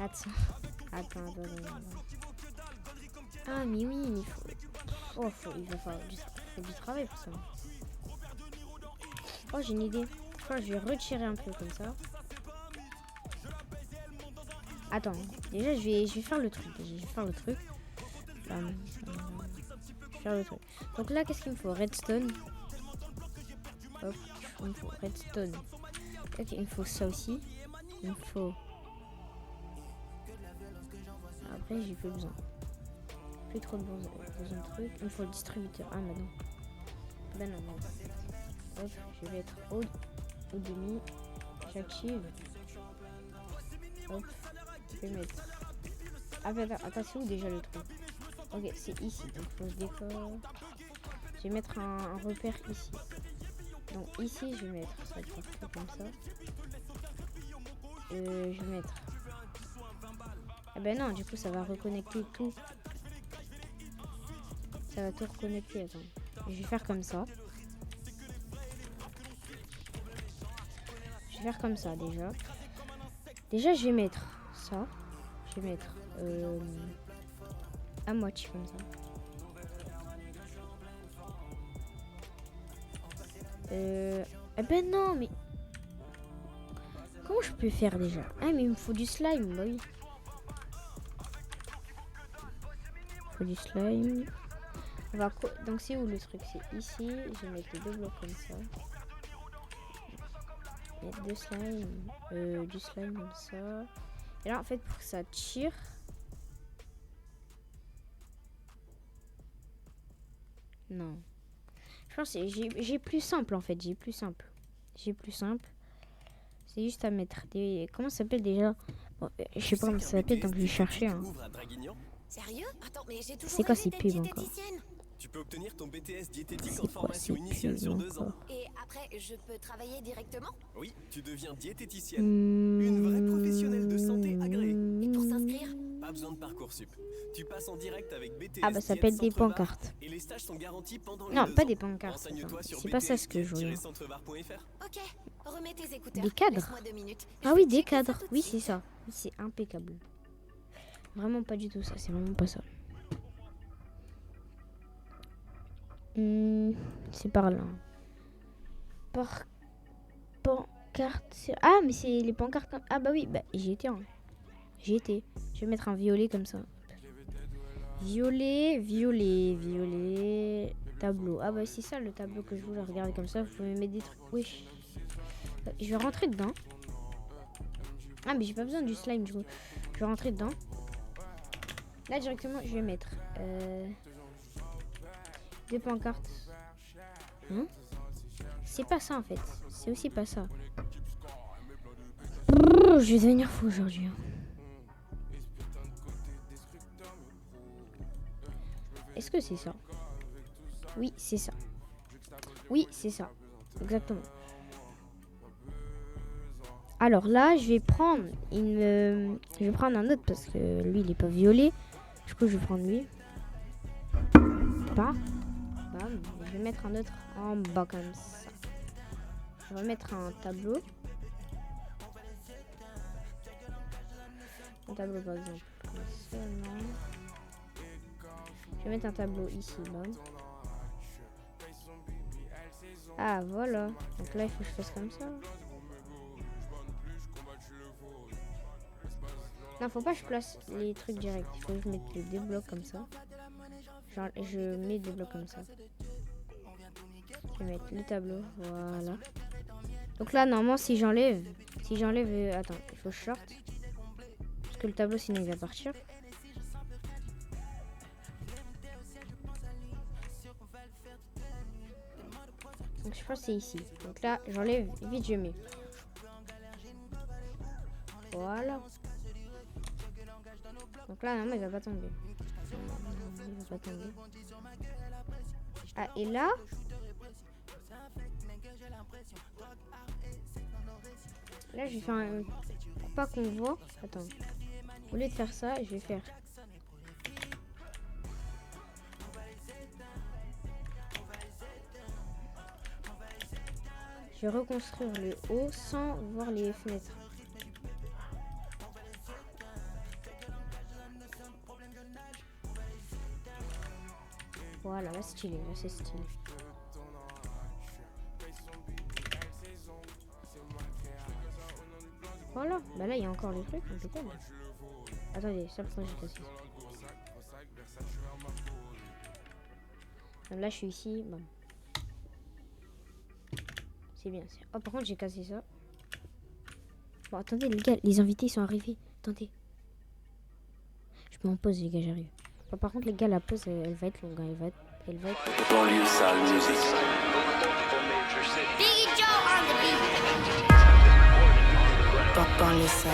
Attends. Ah, mais oui, il faut... Oh, il va falloir du travail pour ça. Oh, j'ai une idée. Je crois que je vais retirer un peu comme ça. Attends, déjà, je vais faire le truc. Je vais faire le truc. Donc là, qu'est-ce qu'il me faut? Redstone. Hop, il me faut redstone. Ok, il me faut ça aussi. Il me faut... Après, j'ai plus besoin. Plus trop besoin de trucs. Il me faut le distributeur. Ah, mais non. Ben non. Hop, je vais être au demi. J'active. Hop, je vais mettre. Ah, ben attends, c'est où déjà le truc? Ok, c'est ici. Donc, faut se décorer. Je vais mettre un repère ici. Donc, ici, je vais mettre ça comme ça. Je vais mettre. Ah ben non, du coup ça va reconnecter tout. Ça va tout reconnecter, attends. Je vais faire comme ça. Je vais faire comme ça déjà. Déjà je vais mettre ça. Je vais mettre à moitié comme ça. Ah ben non, mais... Comment je peux faire déjà? Ah mais il me faut du slime, bah oui. Du slime. Donc c'est où le truc? C'est ici. Je vais mettre les 2 blocs comme ça. Mettre du slime comme ça. Et là en fait pour que ça tire. Non. Je pense que j'ai plus simple en fait. J'ai plus simple. C'est juste à mettre des... Comment ça s'appelle déjà? Bon, je sais pas comment ça s'appelle donc je vais chercher. Hein. Sérieux? Attends, mais j'ai toujours C'est quoi rêvé ces d'être pubs encore? diététicienne. Tu peux obtenir ton BTS diététique en C'est quoi formation ces initiale pubs sur 2 ans. encore? Et après, je peux travailler directement? Oui, tu deviens diététicienne. Une vraie professionnelle de santé agréée. Et pour s'inscrire? Pas besoin de Parcoursup. Tu passes en direct avec BTS. Ah bah ça s'appelle des Centre-Var, pancartes. Et les stages sont garantis pendant les Non, 2 pas ans. des pancartes. Renseigne-toi sur C'est pas ça ce que je voulais. bts-centrevar.fr. Ok, remets tes écouteurs. Des cadres. Laisse-moi 2 minutes. Je Ah vais oui, des checker ça cadres. tout de Oui, suite. c'est ça. Oui, c'est impeccable. Vraiment pas du tout ça. C'est vraiment pas ça. C'est par là. Pancarte. Ah, mais c'est les pancartes. Ah, bah oui, bah j'y étais. Hein. J'y étais. Je vais mettre un violet comme ça. Violet. Tableau. Ah, bah c'est ça le tableau que je voulais regarder comme ça. Vous pouvez mettre des trucs. Oui. Je vais rentrer dedans. Ah, mais j'ai pas besoin du slime du coup. Je vais rentrer dedans. Là, directement, je vais mettre des pancartes. Hein? C'est pas ça en fait. C'est aussi pas ça. Brrr, je vais devenir fou aujourd'hui. Hein. Est-ce que c'est ça? Oui, c'est ça. Oui, c'est ça. Exactement. Alors là, je vais prendre un autre parce que lui, il est pas violet. Du coup, je vais prendre lui. Bam. Je vais mettre un autre en bas comme ça. Je vais mettre un tableau. Un tableau par exemple. Comme ça, non. Je vais mettre un tableau ici. Bam. Ah voilà. Donc là, il faut que je fasse comme ça. Non, faut pas que je place les trucs directs. Il faut que je mette les deux blocs comme ça. Genre, je mets des blocs comme ça. Je vais mettre le tableau. Voilà. Donc là, normalement, si j'enlève... attends, il faut que je sorte. Parce que le tableau, sinon, il va partir. Donc je pense que c'est ici. Donc là, j'enlève vite, je mets. Voilà. Donc là, non, il va pas tomber. Il va pas tomber. Ah, et là... Là, je vais faire un... Pour pas qu'on voit... Attends. Au lieu de faire ça, je vais faire... Je vais reconstruire le haut sans voir les fenêtres. Voilà, là c'est stylé, là c'est stylé. Voilà, bah là il y a encore les trucs, impeccable. Attendez, ça pourquoi j'ai cassé ça. Là je suis ici, bon. C'est bien. Oh, par contre, j'ai cassé ça. Bon, attendez, les gars, les invités ils sont arrivés. Attendez. Je mets en pause, les gars, j'arrive. Bon, par contre, les gars, la pause, elle va être longue. Hein. Elle va être... Biggie Joe on the beat. Dans les salles.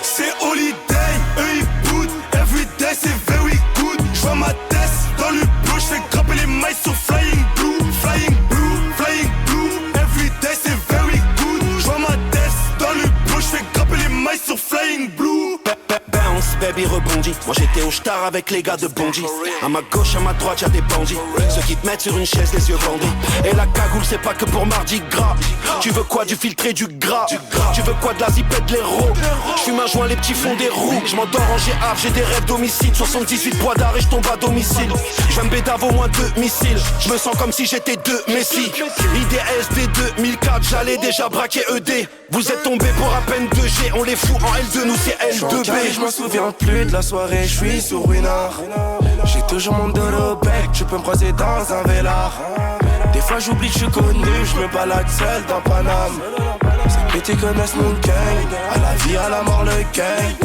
C'est holiday, eux ils boot. Everyday c'est very good. J'vois ma tête dans le bleu, j'fais grimper les mailles sur flying blue. Flying blue, flying blue. Everyday c'est very good. J'vois ma tête dans le bleu, j'fais grimper les mailles sur flying blue. Bounce, baby rebondit. Moi j'étais au star avec les gars de Bondy. À ma gauche, à ma droite, y'a des bandits. Ceux qui te mettent sur une chaise, les yeux bandés. Et la cagoule, c'est pas que pour mardi gras. Tu veux quoi, du filtré, du gras. Tu veux quoi, de la zipette, de l'héros. J'fume un joint, les petits fonds des roues. J'm'endors en GAF, j'ai des rêves d'homicide. 78 poids d'arrêt, j'tombe à domicile. J'vais me bédave au moins 2 missiles. J'me sens comme si j'étais 2 Messi. IDSD 2004, j'allais déjà braquer ED. Vous êtes tombés pour à peine 2G. On les fout en L2, nous c'est L2B. Je m'en souviens plus de la soirée, je suis sur Ruinard. J'ai toujours mon dos au bec, tu peux me croiser dans un vélard. Des fois j'oublie que je suis connu, je me balade seul dans Paname. Ces petits connaissent mon gang, à la vie, à la mort, le gang.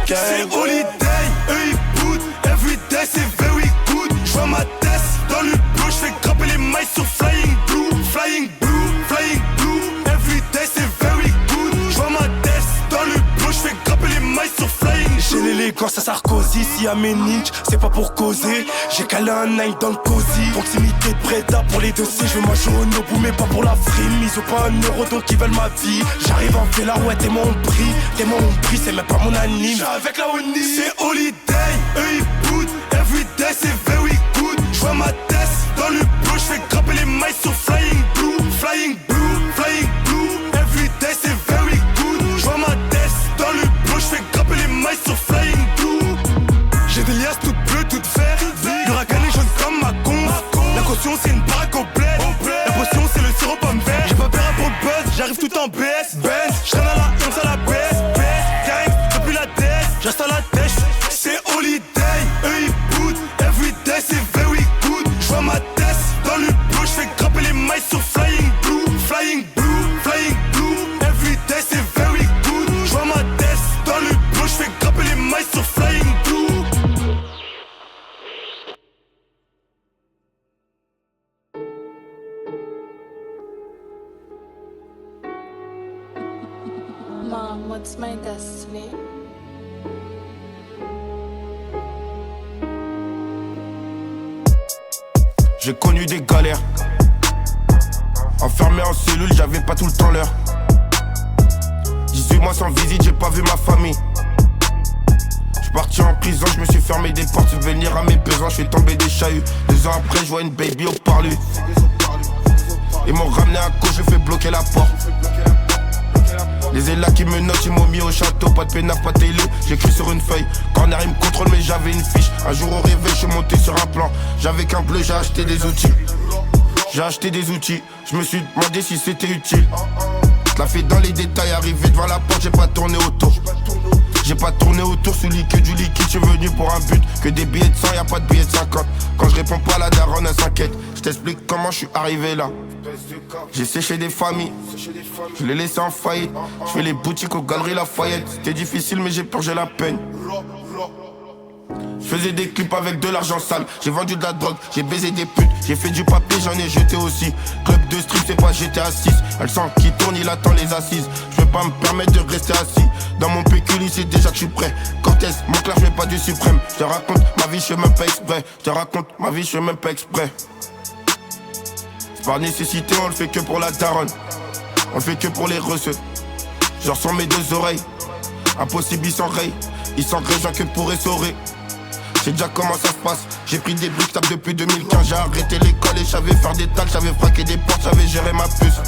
C'est holiday, eux ils boot. Everyday c'est very good. J'vois ma tête dans le bleu, j'fais grimper les mailles sur flying blue. Flying blue, flying blue. Everyday c'est very good. J'vois ma tête dans le bleu, j'fais grimper les mailles sur flying blue. J'ai l'élégance à Sarkozy, si à mes ninjas, c'est pas pour causer. J'ai calé un nine dans le cosy. Proximité de Breda pour les dossiers. Je veux ma jaune au bout, mais pas pour la frime. Ils ont pas un euro donc ils veulent ma vie. J'arrive en fait là, ouais, t'es mon prix, c'est même pas mon anime. J'suis avec la Oni. C'est holiday, eux ils boot. Everyday c'est very good. J'vois ma tête dans le bleu, j'fais grimper les mailles sur flying blue. Flying blue, flying blue. Everyday c'est very good. J'vois ma tête dans le bleu, j'fais grimper les mailles sur flying blue. J'ai des liasses toutes bleues, What's my destiny? J'ai connu des galères. Enfermé en cellule, j'avais pas tout le temps l'heure. 18 mois sans visite, j'ai pas vu ma famille. J'suis parti en prison, j'me suis fermé des portes. Subvenir à mes besoins, j'fais tomber des chahuts. 2 ans après, j'vois une baby au parlu. Ils m'ont ramené à cause, j'ai fait bloquer la porte. Les élats qui me notent, ils m'ont mis au château. Pas de peinard, pas de télé, j'écris sur une feuille. Corner, ils me contrôlent, mais j'avais une fiche. Un jour au réveil, j'suis monté sur un plan. J'avais qu'un bleu, j'ai acheté des outils. J'ai acheté des outils, je me suis demandé si c'était utile. Je la fais dans les détails, arrivé devant la porte, j'ai pas tourné autour. J'ai pas tourné autour sous lit que du liquide, je suis venu pour un but. Que des billets de 100, y'a pas de billets de 50. Quand je réponds pas, la daronne elle s'inquiète. Je t'explique comment je suis arrivé là. J'ai séché des familles, je les laissé en faillite. Je fais les boutiques aux galeries Lafayette. C'était difficile mais j'ai purgé la peine. Je faisais des clips avec de l'argent sale. J'ai vendu de la drogue, j'ai baisé des putes. J'ai fait du papier, j'en ai jeté aussi. Club de strip, c'est pas GTA 6. Elle sent qui tourne, il attend les assises. Je peux pas me permettre de rester assis. Dans mon pécule, c'est déjà que je suis prêt. Cortez, mon clair, je mets pas du suprême. Je te raconte ma vie, je fais même pas exprès. Je te raconte ma vie, je fais même pas exprès. Par nécessité, on le fait que pour la daronne. On le fait que pour les recettes. Genre sur mes 2 oreilles. Impossible, il s'enraye. Il s'engraisse que pour essorer. C'est déjà comment ça se passe. J'ai pris des briques, tape depuis 2015. J'ai arrêté l'école et j'avais faire des tags. J'avais fraqué des portes, j'avais géré ma puce.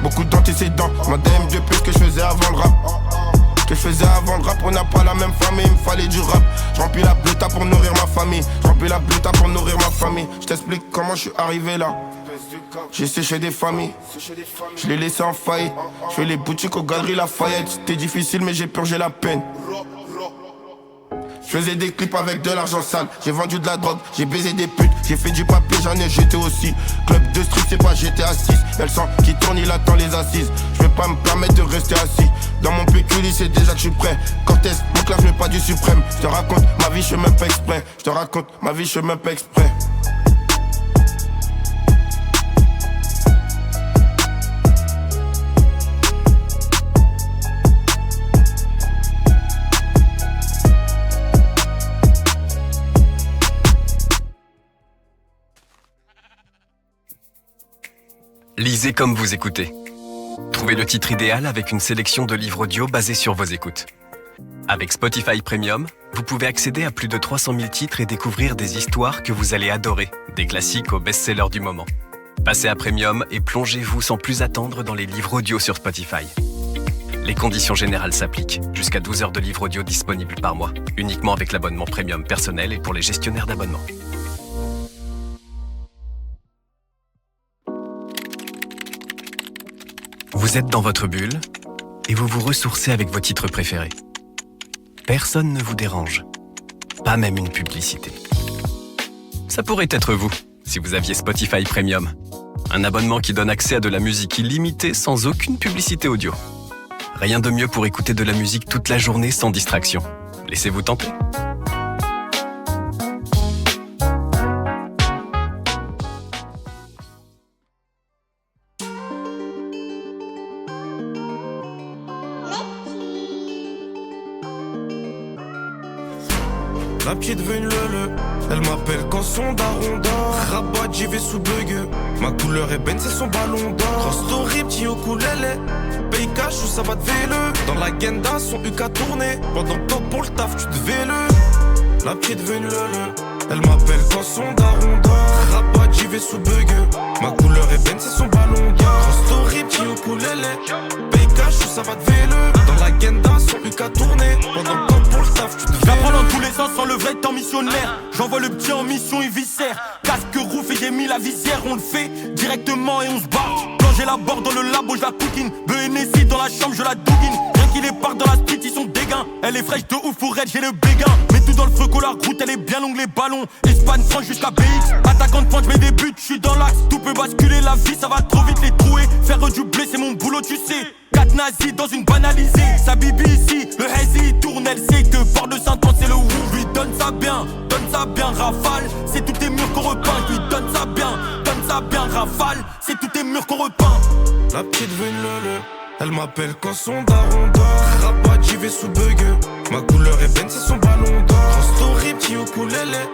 Beaucoup d'antécédents, ma DM de plus que je faisais avant le rap. Que je faisais avant le rap, on n'a pas la même famille. Il me fallait du rap. Je remplis la bluta pour nourrir ma famille. Je remplis la bluta pour nourrir ma famille. Je t'explique comment je suis arrivé là. J'ai séché des familles, je les laissé en faillite. Je fais les boutiques aux galeries Lafayette. C'était difficile mais j'ai purgé la peine. Je faisais des clips avec de l'argent sale. J'ai vendu de la drogue, j'ai baisé des putes. J'ai fait du papier, j'en ai jeté aussi. Club de street, c'est pas GTA 6. Elle sent qui tourne, il attend les assises. Je vais pas me permettre de rester assis. Dans mon pécule, c'est déjà que je suis prêt. Cortez, mon clair, je mets pas du suprême. Je te raconte ma vie, je fais même pas exprès. Je te raconte ma vie, je fais même pas exprès. Lisez comme vous écoutez. Trouvez le titre idéal avec une sélection de livres audio basés sur vos écoutes. Avec Spotify Premium, vous pouvez accéder à plus de 300 000 titres et découvrir des histoires que vous allez adorer, des classiques aux best-sellers du moment. Passez à Premium et plongez-vous sans plus attendre dans les livres audio sur Spotify. Les conditions générales s'appliquent. Jusqu'à 12 heures de livres audio disponibles par mois. Uniquement avec l'abonnement Premium personnel et pour les gestionnaires d'abonnement. Vous êtes dans votre bulle et vous vous ressourcez avec vos titres préférés. Personne ne vous dérange. Pas même une publicité. Ça pourrait être vous, si vous aviez Spotify Premium. Un abonnement qui donne accès à de la musique illimitée sans aucune publicité audio. Rien de mieux pour écouter de la musique toute la journée sans distraction. Laissez-vous tenter. La petite veut une lele, elle m'appelle quand son daron dort. Rabat, j'y vais sous bug. Ma couleur est Ben, c'est son ballon d'or. Cross story, petit au coulele. Paye cash ou ça va te véle. Dans l'agenda, son UK a tourné. Pendant que toi pour le taf, tu devais le. La petite veut une lele, elle m'appelle quand son daron dort. Rabat, j'y vais sous bug. Ma couleur est Ben, c'est son ballon d'or. Cross story, petit au coulele. Paye cash ou ça va te véle. Dans l'agenda, son UK a tourné. Pendant que toi pour le taf, tu devais le. J'apprends dans tous les sens sans le vrai temps missionnaire. J'envoie le petit en mission, il viscère. Casque rouf et j'ai mis la visière. On le fait directement et on se barre. Quand j'ai la bord dans le labo, je la coquine. Benessi dans la chambre, je la douguine. Rien qu'il est part dans la street, ils sont dégains. Elle est fraîche de ouf, pour elle, j'ai le béguin. Mets tout dans le feu, la route, elle est bien longue, les ballons. Espagne, France jusqu'à BX. Attaquant de pointe, je mets des buts, je suis dans l'axe. Tout peut basculer, la vie, ça va trop vite les trouer. Faire du blé, c'est mon boulot, tu sais. 4 nazis dans une banalisée. Sa bibi ici, le hazy tourne, elle sait que bord de Saint-Anne, c'est le ouf. Lui donne ça bien, rafale. C'est tous tes murs qu'on repeint. Lui donne ça bien, rafale. C'est tous tes murs qu'on repeint. La petite veut une lele, Elle m'appelle quand son daron dort. Rabat, j'y vais sous bug. Ma couleur est Ben, c'est son ballon d'or. En story, petit ukulélé.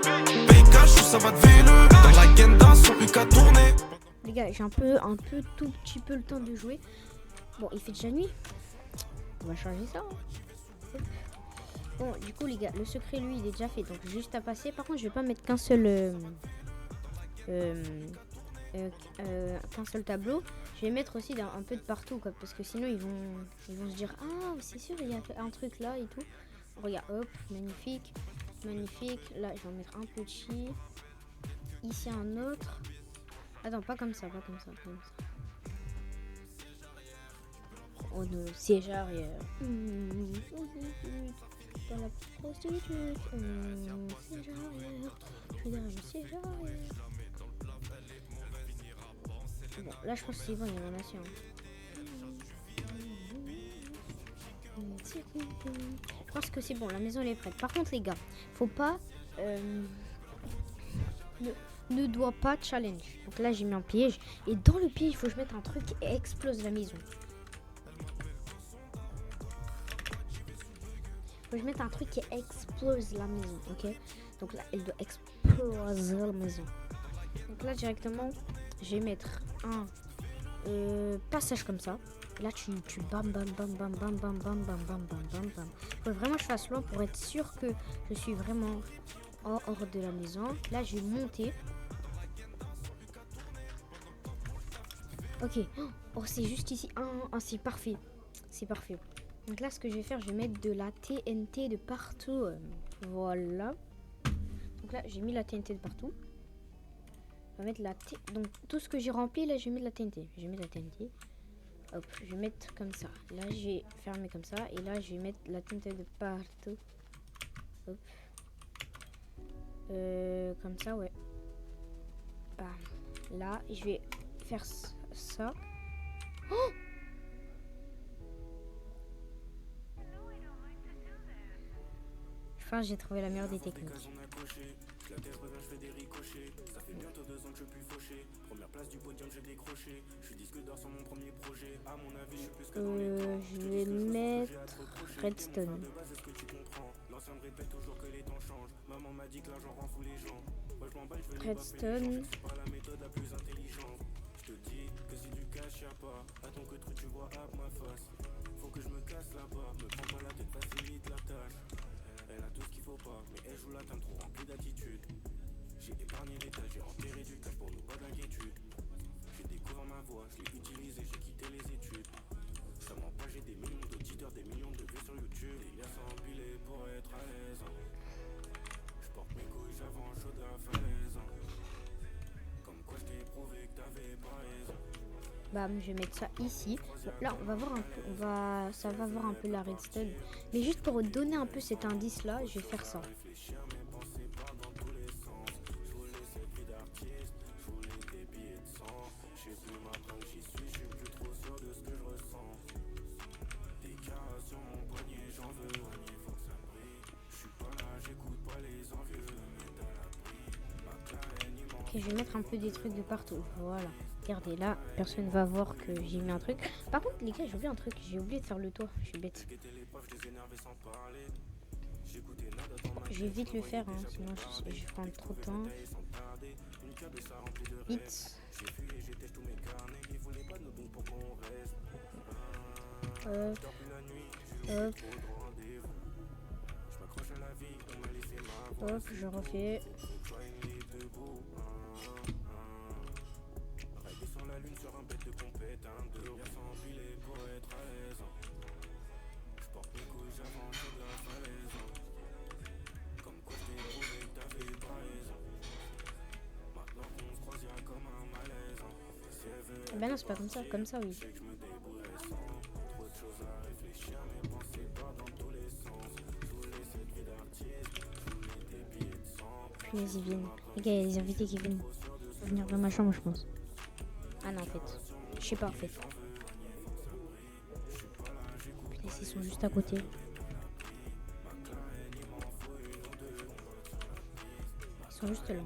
PK, ça va de vélo. Dans la Genda, son UK a tourné. Les gars, j'ai un peu, tout petit peu le temps de jouer. Bon, il fait déjà nuit. On va changer ça. Hein. Bon, du coup, les gars, le secret, lui, il est déjà fait. Donc, juste à passer. Par contre, je vais pas mettre qu'un seul tableau. Je vais mettre aussi un peu de partout, quoi, parce que sinon ils vont se dire ah c'est sûr il y a un truc là et tout. Regarde, hop, magnifique. Là je vais en mettre un petit. Ici un autre. Attends, pas comme ça. Oh non, c'est arrière. Dans la prostitute. C'est arrière. Bon, là je pense que c'est bon, il y en a assez. Je pense que c'est bon, la maison elle est prête. Par contre les gars, faut pas ne doit pas challenge. Donc là j'ai mis un piège et dans le piège il faut que je mette un truc qui explose la maison. Faut que je mette un truc qui explose la maison, ok? Donc là elle doit exploser la maison. Donc là directement je vais mettre un passage comme ça. Là tu bam bam bam bam bam bam bam bam bam bam bam. Faut vraiment que je fasse loin pour être sûr que je suis vraiment hors de la maison. Là je vais monter. Ok. Oh c'est juste ici. C'est parfait. C'est parfait. Donc là ce que je vais faire, je vais mettre de la TNT de partout. Voilà. Donc là j'ai mis la TNT de partout. On va mettre donc tout ce que j'ai rempli là je vais mettre la TNT. Je vais mettre la TNT. Hop, je vais mettre comme ça. Là je vais fermer comme ça. Et là je vais mettre la TNT de partout. Hop. Comme ça ouais. Bam. Là je vais faire ça. Oh enfin j'ai trouvé la meilleure des techniques. La terre revient, je fais des ricochets. Ça fait bientôt 2 ans que je suis fauché. Première place du podium, j'ai décroché. Je suis disque d'or sur mon premier projet. À mon avis, je suis plus que dans les temps. Je vais mettre redstone. Est-ce que tu comprends? L'ancien me répète toujours que les temps changent. Maman m'a dit que l'argent rend fou les gens. Moi je m'en bats, je veux les redstone. C'est pas la méthode la plus intelligente. Je te dis que si du cash y'a pas. Attends que truc tu vois à ma face. Faut que je me casse là-bas. Me prends pas la tête, facilite la tâche. Elle a tout ce qu'il faut pas, mais elle joue la table trop remplie d'attitude. J'ai épargné l'état, j'ai enterré du cash pour nous, pas d'inquiétude. J'ai découvert ma voix, je l'ai utilisée, j'ai quitté les études. Ça ment pas, j'ai des millions d'auditeurs, des millions de vues sur YouTube. Les liens sont empilés pour être à l'aise. Je porte mes couilles, j'avance chaud de la falaise. Comme quoi je t'ai prouvé que t'avais pas raison. Bam, je vais mettre ça ici. Bon, là, on va voir un peu, ça va voir un peu la redstone. Mais juste pour donner un peu cet indice là, je vais faire ça. Ok, je vais mettre un peu des trucs de partout. Voilà. Regardez là, personne va voir que j'ai mis un truc. Par contre les gars, j'ai oublié un truc, j'ai oublié de faire le toit, je suis bête. Bon, je vais vite le faire, hein, sinon je vais prendre trop de temps. Vite. Hop. Hop, je refais. Ben non, c'est pas comme ça oui. Puis ils viennent. Les gars, il y a des invités qui viennent venir dans ma chambre, je pense. Ah non, en fait. Je sais pas, en fait. Putain, ils sont juste à côté. Ils sont juste là.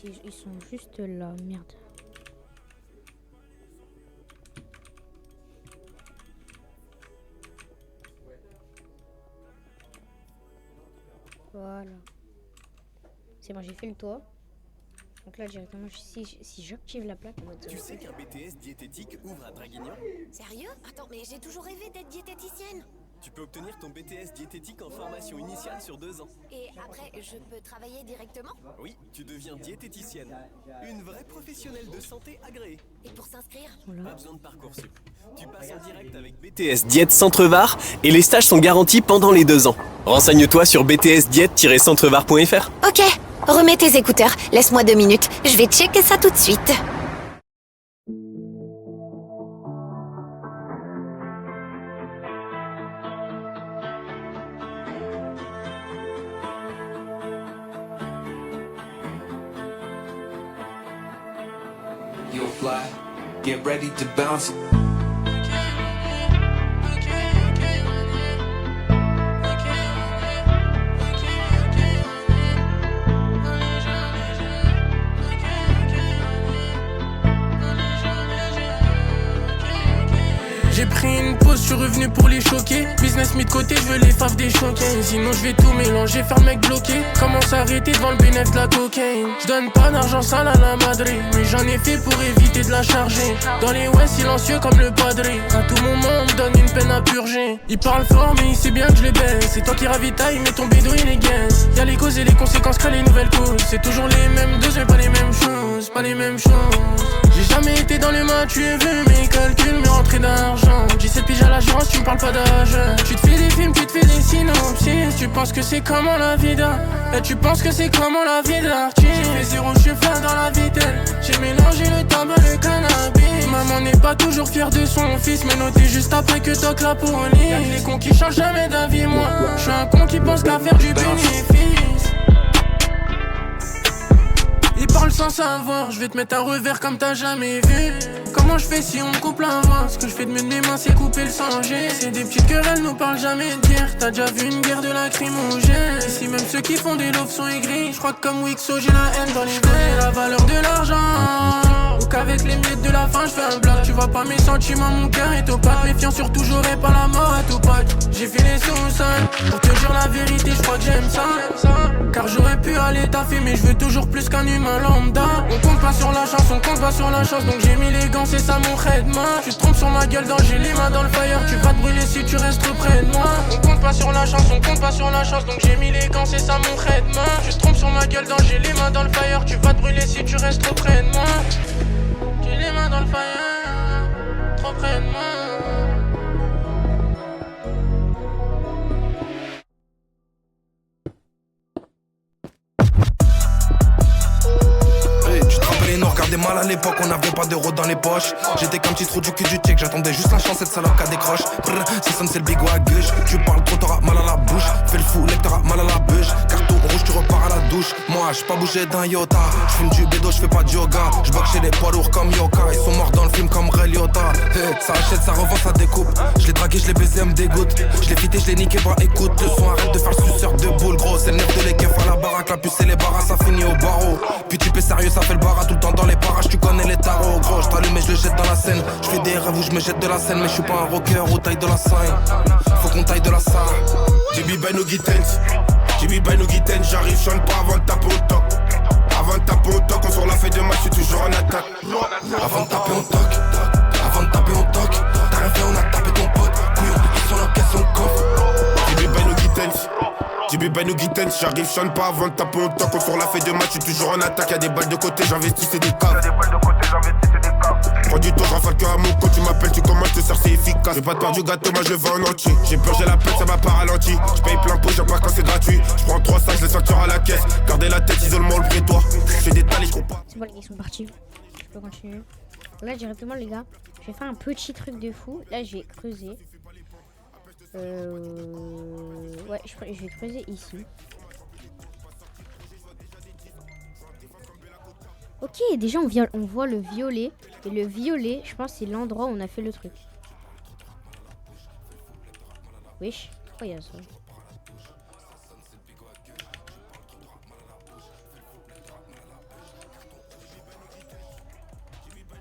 Ils sont juste là, merde. Voilà. C'est bon, j'ai fait le toit. Donc là, directement, si j'active la plaque en mode... Tu sais qu'un BTS diététique ouvre à Draguignan? Sérieux? Attends, mais j'ai toujours rêvé d'être diététicienne. Tu peux obtenir ton BTS diététique en formation initiale sur 2 ans. Et après, je peux travailler directement? Oui, tu deviens diététicienne. Une vraie professionnelle de santé agréée. Et pour s'inscrire? Pas besoin de Parcoursup. Tu passes en direct avec BTS Diète Centre-Var et les stages sont garantis pendant les 2 ans. Renseigne-toi sur btsdiète-centrevar.fr. Ok, remets tes écouteurs. Laisse-moi 2 minutes. Je vais checker ça tout de suite. You'll fly, get ready to bounce. J'ai pris une pause, je suis revenu pour les choquer. Business mis de côté, je veux les faves des choquets. Sinon je vais tout mélanger, faire le mec bloqué. Comment s'arrêter devant le bénéfice de la cocaïne? Je donne pas d'argent sale à la madré, mais j'en ai fait pour éviter de la charger. Dans les ouais silencieux comme le padré. À tout moment on me donne une peine à purger. Il parle fort mais il sait bien que je les baisse. C'est toi qui ravitaille mais ton bédo il est gaze. Y'a les causes et les conséquences que les nouvelles causes. C'est toujours les mêmes doses mais pas les mêmes choses. Pas les mêmes choses. J'ai jamais été dans les mains, tu as vu mes calculs, mes rentrées d'argent. 17 piges à l'agence, tu me parles pas d'âge. Tu te fais des films, tu te fais des synopsis. Tu penses que c'est comment la vie d'un. Et tu penses que c'est comment la vie d'artiste. J'ai fait 0, je suis flat dans la vitelle. J'ai mélangé le tabac et le cannabis. Maman n'est pas toujours fière de son fils, mais noté juste après que toque la police. Y'a que les cons qui changent jamais d'avis, moi. Je suis un con qui pense qu'à faire du bénéfice. Il parle sans savoir, je vais te mettre à revers comme t'as jamais vu. Comment je fais si on me coupe la voix? Ce que je fais de mieux de mes mains c'est couper le sang. C'est des petites querelles, nous parlent jamais de guerre. T'as déjà vu une guerre de lacrymogène? Ici même ceux qui font des lobes sont aigris. Je crois que comme Wixo j'ai la haine dans les veines. La valeur de l'argent, ou qu'avec les miettes de la fin je fais un bloc. Tu vois pas mes sentiments, mon cœur est opaque. Méfiant surtout j'aurai pas la mort à Tupac. J'ai fait les sous-sols, pour te dire la vérité je crois que j'aime ça. Car j'aurais pu aller taffer mais je veux toujours plus qu'un humain lambda. On compte pas sur la chance, on compte pas sur la chance. Donc j'ai mis les gants, c'est ça mon traitement. Tu te trompes sur ma gueule, j'ai les mains dans le fire. Tu vas te brûler si tu restes près de moi. On compte pas sur la chance, on compte pas sur la chance. Donc j'ai mis les gants, c'est ça mon traitement. Tu te trompes sur ma gueule, j'ai les mains dans le fire. Tu vas te brûler si tu restes près de moi. J'ai les mains dans le fire, trop près de moi. Nous regardait mal à l'époque, on n'avait pas d'euros dans les poches. J'étais qu'un petit trou du cul du check, j'attendais juste la chance, cette salope qu'à décroche. Si sonne c'est le bigot à gauche, tu parles trop, t'auras mal à la bouche. Fais le fou, t'auras mal à la bûche. Carton rouge, tu repars à la douche. Moi, j'suis pas bougé d'un iota. J'fume du bédo, j'fais pas de yoga. J'boxe chez les poids lourds comme Yoka. Ils sont morts dans le film comme Ray Liotta. Ça achète, ça revend, ça découpe. J'l'ai dragué, j'l'ai baisé, elle me dégoûte. J'l'ai fité, j'l'ai niqué, bah écoute. Le son arrête de faire le suceur de boule, gros. C'est le nerf de l'équerre à la baraque. La puce et les barras, ça finit au barreau. Puis tu paies sérieux, ça fait le barat tout le temps dans les parages. Tu connais les tarots, gros, j't'allume et je le jette dans la scène. J'fais des rêves où je me jette de la scène, mais je suis pas un rocker ou taille de la scène. Faut qu'on taille de la salle. Jimmy by no Gittens, Jimmy by no Gittens, j'arrive, chante pas avant de taper au toc. Avant de taper au toc, on sort la feuille de match, je suis toujours en attaque. Avant de taper on toc, avant de taper on toc. T'as rien fait, on a tapé ton pote. Couillon, ils sont là, qu'est-ce qu'on coffre. Jimmy by no Gittens, Jimmy by no Gittens, j'arrive, chante pas avant de taper au toc. On sort la feuille de match, je suis toujours en attaque. Y'a des balles de côté, j'investis, c'est des caves. Prends du temps, je rafale que à mon compte. Tu m'appelles, tu commandes, je te sers, c'est efficace. J'ai pas peur du gâteau, moi je le vends en entier. J'ai purgé la peine, ça m'a pas ralenti. Je paye plein pot, j'aime pas quand c'est gratuit. Je prends 3 sacs, je les ceinture à la caisse. Gardez la tête, isolement le prétoire. J'ai des talents, je comprends. C'est bon, les gars, ils sont partis. Je peux continuer. Là, directement, les gars, je vais faire un petit truc de fou. Là, je vais creuser. Ouais, je vais creuser ici. Ok, déjà on voit le violet. Et le violet, je pense c'est l'endroit où on a fait le truc. Wesh, pourquoi il y a ça?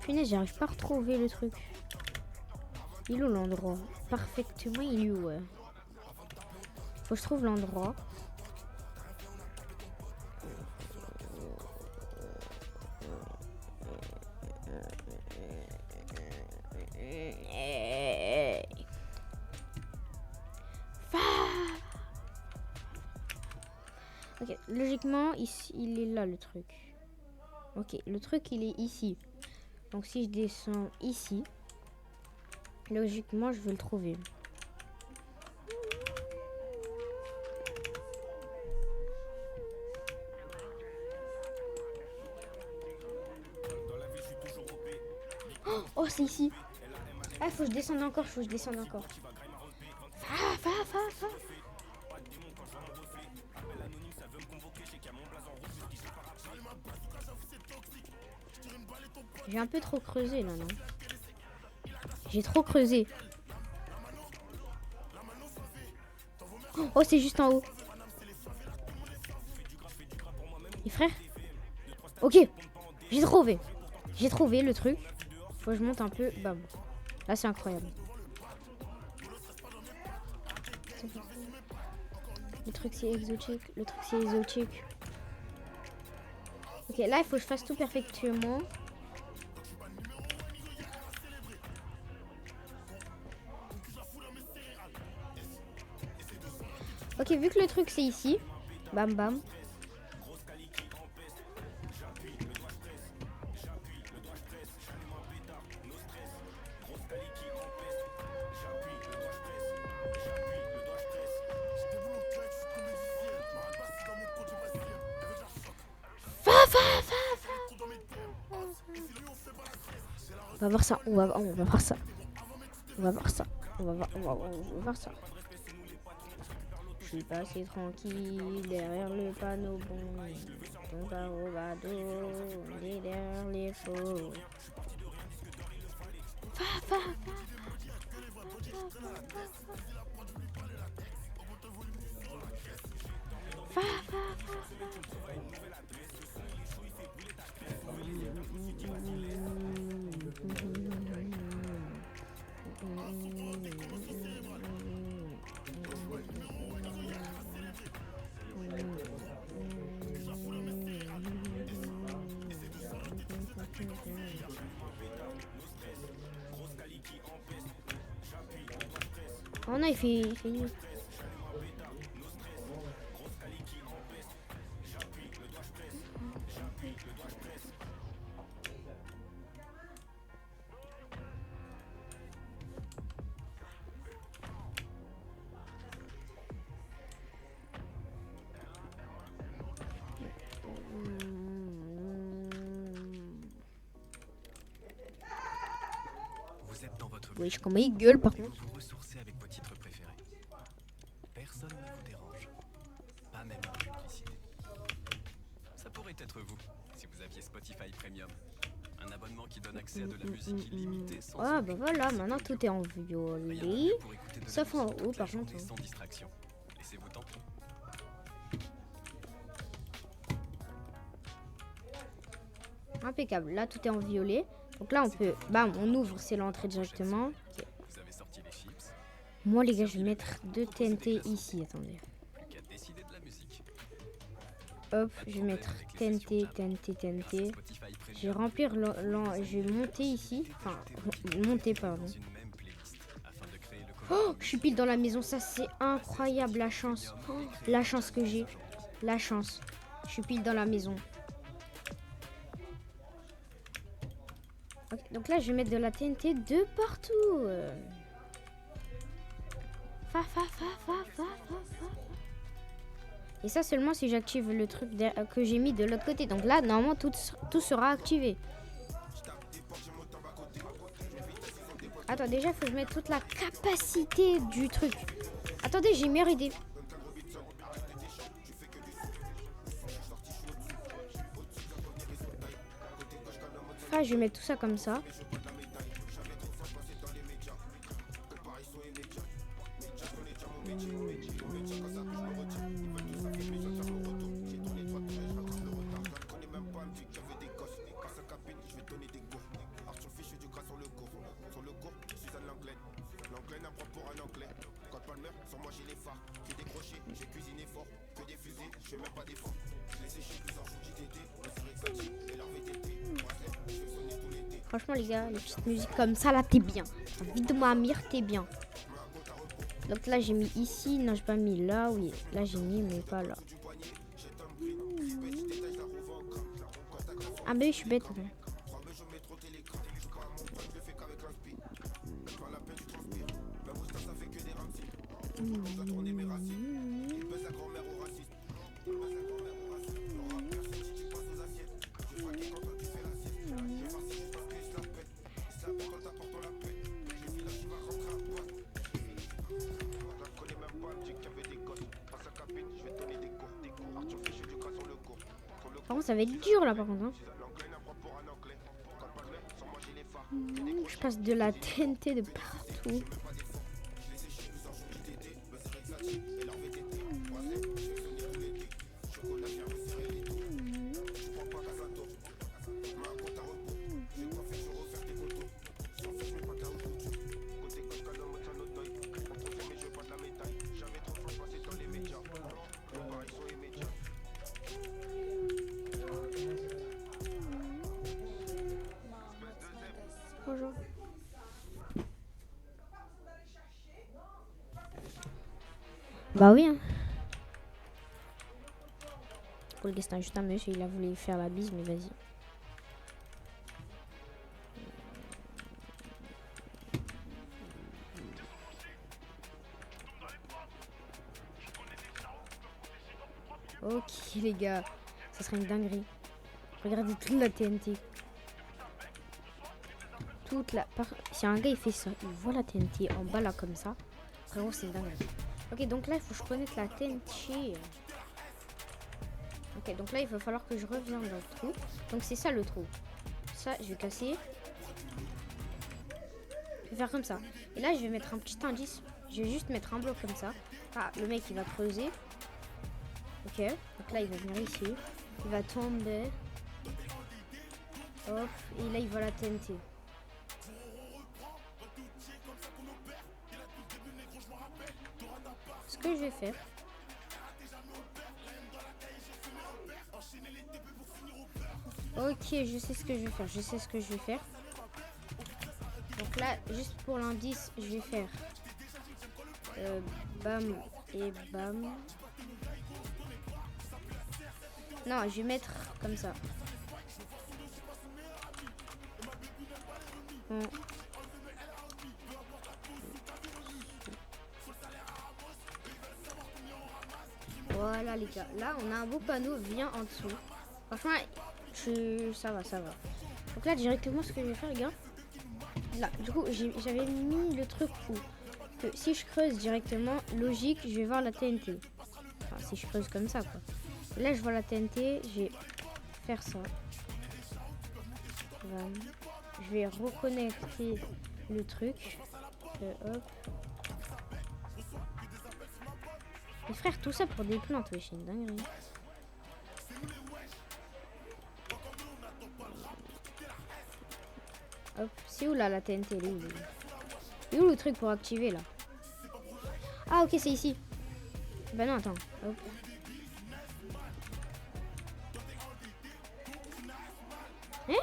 Punaise, j'arrive pas à retrouver le truc. Il est où l'endroit? Parfaitement, il est où? Faut que je trouve l'endroit. Ok, logiquement, ici, il est là le truc. Ok, le truc il est ici. Donc si je descends ici, logiquement je vais le trouver. Oh, c'est ici. Ah, faut que je descende encore, faut que je descende encore. Va. J'ai un peu trop creusé là, non? J'ai trop creusé. Oh, c'est juste en haut. Les frères? Ok, j'ai trouvé. J'ai trouvé le truc. Faut que je monte un peu. Bam. Là, c'est incroyable. Le truc, c'est exotique. Le truc, c'est exotique. Ok, là, il faut que je fasse tout perfectement. Ok, vu que le truc, c'est ici. Bam, bam. On va voir ça, on va voir ça. On va voir ça. On va voir ça. Je suis passé tranquille derrière le panneau bon. On va au radeau, on est derrière les faux. Oh non, il fait nul. Vous êtes dans votre Oui, comment il gueule par contre. vous ressourcez avec vos titres préférés. Personne ne vous dérange. Pas même en publicité. Ça pourrait être vous, si vous aviez Spotify Premium. Un abonnement qui donne accès à de la musique illimitée sans Ah bah voilà, maintenant tout est en violet. Sauf en haut par contre. sans distraction. Laissez-vous tenter. Impeccable, là tout est en violet. Donc là on peut, bam, on ouvre, c'est l'entrée directement. Okay. Vous avez sorti les chips. Moi les gars, je vais mettre 2 TNT ici, attendez. Plus qu'à décider de la musique. Hop, je vais mettre TNT. Je vais remplir, je vais monter ici. Enfin, monter, pardon. Oh, je suis pile dans la maison, ça c'est incroyable, la chance. Oh, la chance que j'ai. La chance. Je suis pile dans la maison. Okay, donc là, je vais mettre de la TNT de partout. Et ça seulement si j'active le truc que j'ai mis de l'autre côté. Donc là, normalement, tout sera activé. Attends, déjà, il faut que je mette toute la capacité du truc. Attendez, j'ai une meilleure idée. Ah, je vais mettre tout ça comme ça. Franchement les gars, les petites musiques comme ça là, t'es bien. Vide-moi Amir, t'es bien. Donc là j'ai mis ici, non j'ai pas mis là, oui. Là j'ai mis mais pas là. Ah bah oui, je suis bête. Hein. Par contre, ça va être dur là par contre. Hein. Je passe de la TNT de partout. Bonjour. Bah oui. Hein. Pour le Gaston, juste un monsieur, il a voulu faire la bise, mais vas-y. Ok les gars, ça serait une dinguerie. Regardez toute la TNT. Toute la... Si un gars il fait ça, il voit la TNT en bas là comme ça. Vraiment c'est dingue. Ok donc là il faut que je connecte la TNT. Ok donc là il va falloir que je revienne dans le trou. Donc c'est ça le trou. Ça je vais casser. Je vais faire comme ça. Et là je vais mettre un petit indice. Je vais juste mettre un bloc comme ça. Ah le mec il va creuser. Ok donc là il va venir ici. Il va tomber. Hop et là il voit la TNT. Ce que je vais faire, ok, je sais ce que je vais faire. Donc là, juste pour l'indice, je vais faire bam et bam. Non, je vais mettre comme ça. Bon. Voilà les gars, là on a un beau panneau, viens en dessous. Franchement, ça va. Donc là directement ce que je vais faire les gars, là du coup j'avais mis le truc où que si je creuse directement, logique, je vais voir la TNT. Enfin si je creuse comme ça quoi. Là je vois la TNT, je vais faire ça. Voilà. Je vais reconnecter le truc. Hop. Mais frère, tout ça pour des plantes, oui, c'est une dinguerie. Hop, c'est où là la TNT? Il est où le truc pour activer là? Ah ok, c'est ici. Bah non, attends. Hop. Hein?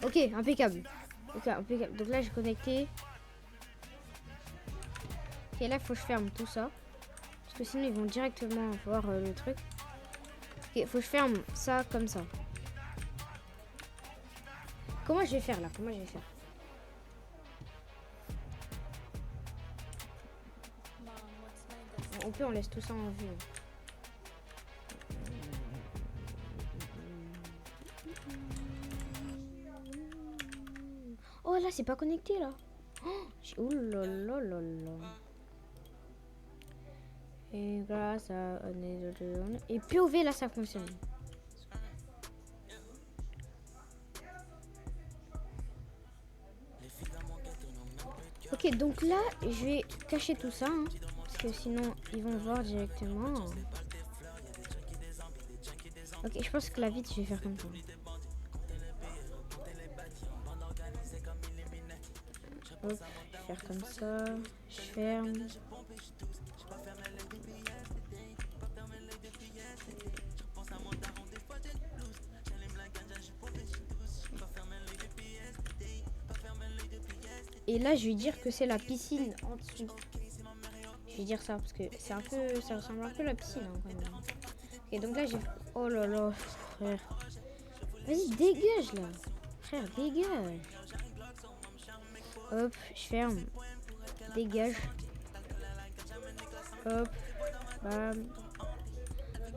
Ok, impeccable. Ok, impeccable. Donc là, j'ai connecté. Ok, là, il faut que je ferme tout ça. Parce que sinon, ils vont directement voir le truc. Ok, il faut que je ferme ça comme ça. Comment je vais faire là? Comment je vais faire? Au pire, on laisse tout ça en vue. Oh là, c'est pas connecté là. Oh là là là là. Et grâce à et POV là ça fonctionne. Ok donc là je vais cacher tout ça hein, parce que sinon ils vont voir directement. Ok je pense que la vitre je vais faire comme ça. Hop, je vais faire comme ça, je ferme. Et là, je vais dire que c'est la piscine en dessous. Je vais dire ça parce que c'est un peu, ça ressemble un peu à la piscine hein, quand même. Et donc là, j'ai... Oh là là, frère. Vas-y, dégage là. Frère, dégage. Hop, je ferme. Dégage. Hop. Bam.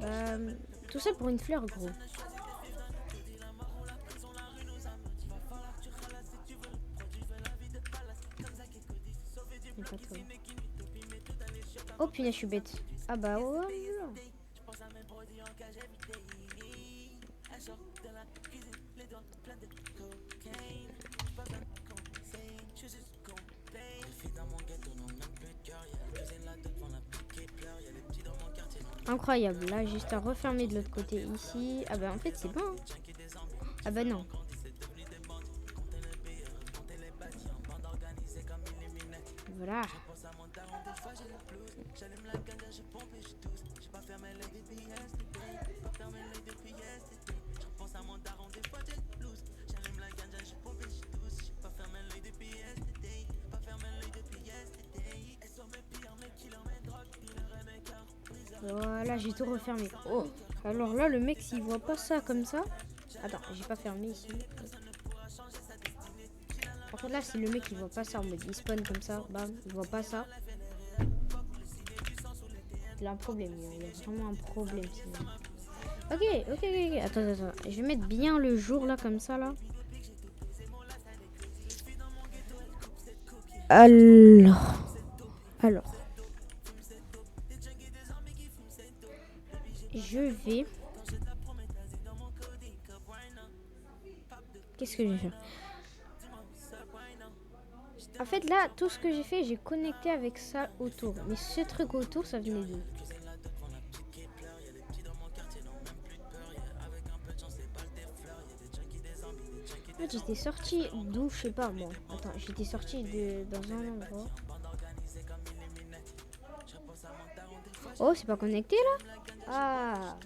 Bam. Tout ça pour une fleur, gros. Pas trop. Oh punaise, je suis bête. Ah bah ouais. Non. Incroyable, là juste à refermer de l'autre côté ici. Ah bah en fait c'est bon hein. Ah bah non. Voilà. Voilà, j'ai tout refermé. Oh, alors là, le mec, s'il voit pas ça comme ça... Attends, j'ai pas fermé ici. Par contre, là, si le mec, il voit pas ça en mode il spawn comme ça, bam, il voit pas ça. Il a un problème, il y a vraiment un problème. Ok. Attends. Je vais mettre bien le jour, là, comme ça, là. Alors. Je vais... Qu'est-ce que je vais faire? En fait, là, tout ce que j'ai fait, j'ai connecté avec ça autour. Mais ce truc autour, ça venait d'où? En fait, j'étais sorti d'où, je sais pas, moi. Attends, j'étais sorti dans un endroit. Oh, c'est pas connecté, là? Ah,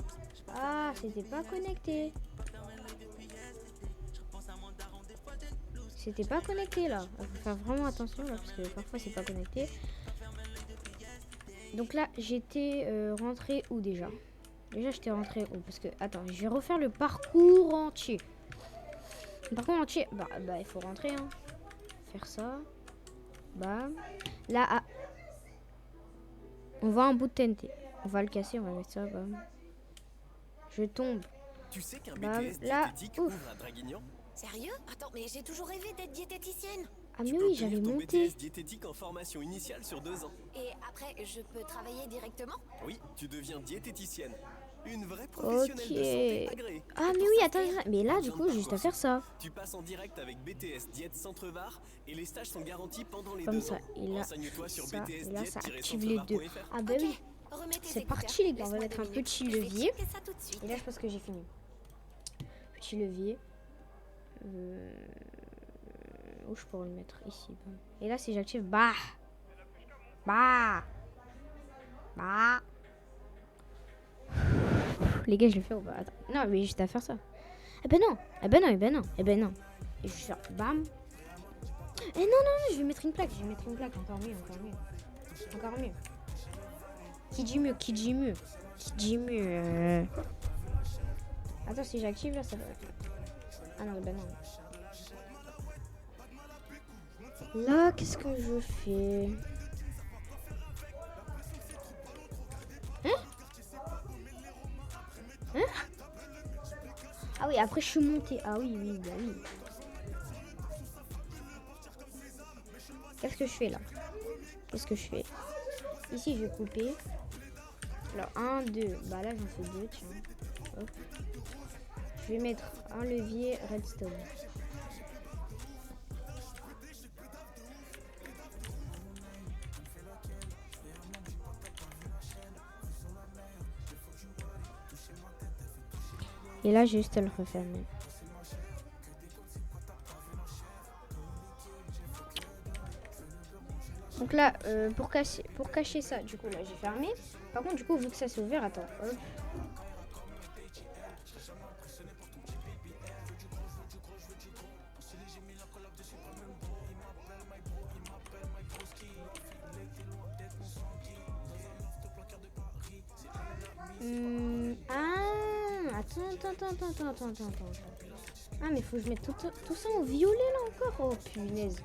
c'était pas connecté. C'était pas connecté là. Il faut faire vraiment attention là parce que parfois c'est pas connecté. Donc là j'étais rentré où déjà? Déjà j'étais rentré où? Parce que attends, je vais refaire le parcours entier. Le parcours entier, bah il faut rentrer hein. Faire ça. Bam. Là on voit un bout de TNT. On va le casser, on va mettre ça, bam. Je tombe. Tu sais qu'un Bam. BTS Là, diététique ouf. ouvre à Draguignan? Sérieux? Attends, mais j'ai toujours rêvé d'être diététicienne. Ah mais Tu peux oui, obtenir j'avais ton monté. BTS diététique en formation initiale sur 2 ans. Et après, je peux travailler directement? Oui, tu deviens diététicienne. Une vraie professionnelle Ok. de santé agréée. Ah mais oui, attends. Mais là du coup, juste à faire ça. Tu passes en direct avec BTS Diète Centre-Var et les stages sont garantis pendant les Comme 2 ça. ans. Et là, Renseigne-toi sur ça. Et là, ça active les deux. btsdiète-centrevart.fr. Ah bah oui. Remets tes C'est écouteurs. parti les gars, on va Laisse-moi mettre 2 un minutes. petit Je vais levier. checker ça tout de suite. Et là je pense que j'ai fini. Petit levier. Où je pourrais le mettre? Ici. Bon. Et là si j'active, bah. Les gars je le fais ou pas? Attends. Non mais juste à faire ça. Eh ben non. Et je vais faire bam. Eh non, je vais mettre une plaque. Encore mieux. Qui dit mieux. Attends, si j'active là, ça va. Ah non, ben non. Là, qu'est-ce que je fais? Hein? Ah oui, après je suis montée. Ah oui, bah oui. Qu'est-ce que je fais là? Ici, je vais couper. Alors, 1, 2. Bah là, j'en fais 2, tiens. Hop. Je vais mettre un levier redstone. Et là, j'ai juste à le refermer. Donc là, pour cacher ça, du coup, là, j'ai fermé. Par contre, du coup, vu que ça s'est ouvert, attends. Hop. attends. Ah, mais faut que je mette tout ça en violet là encore. Oh punaise.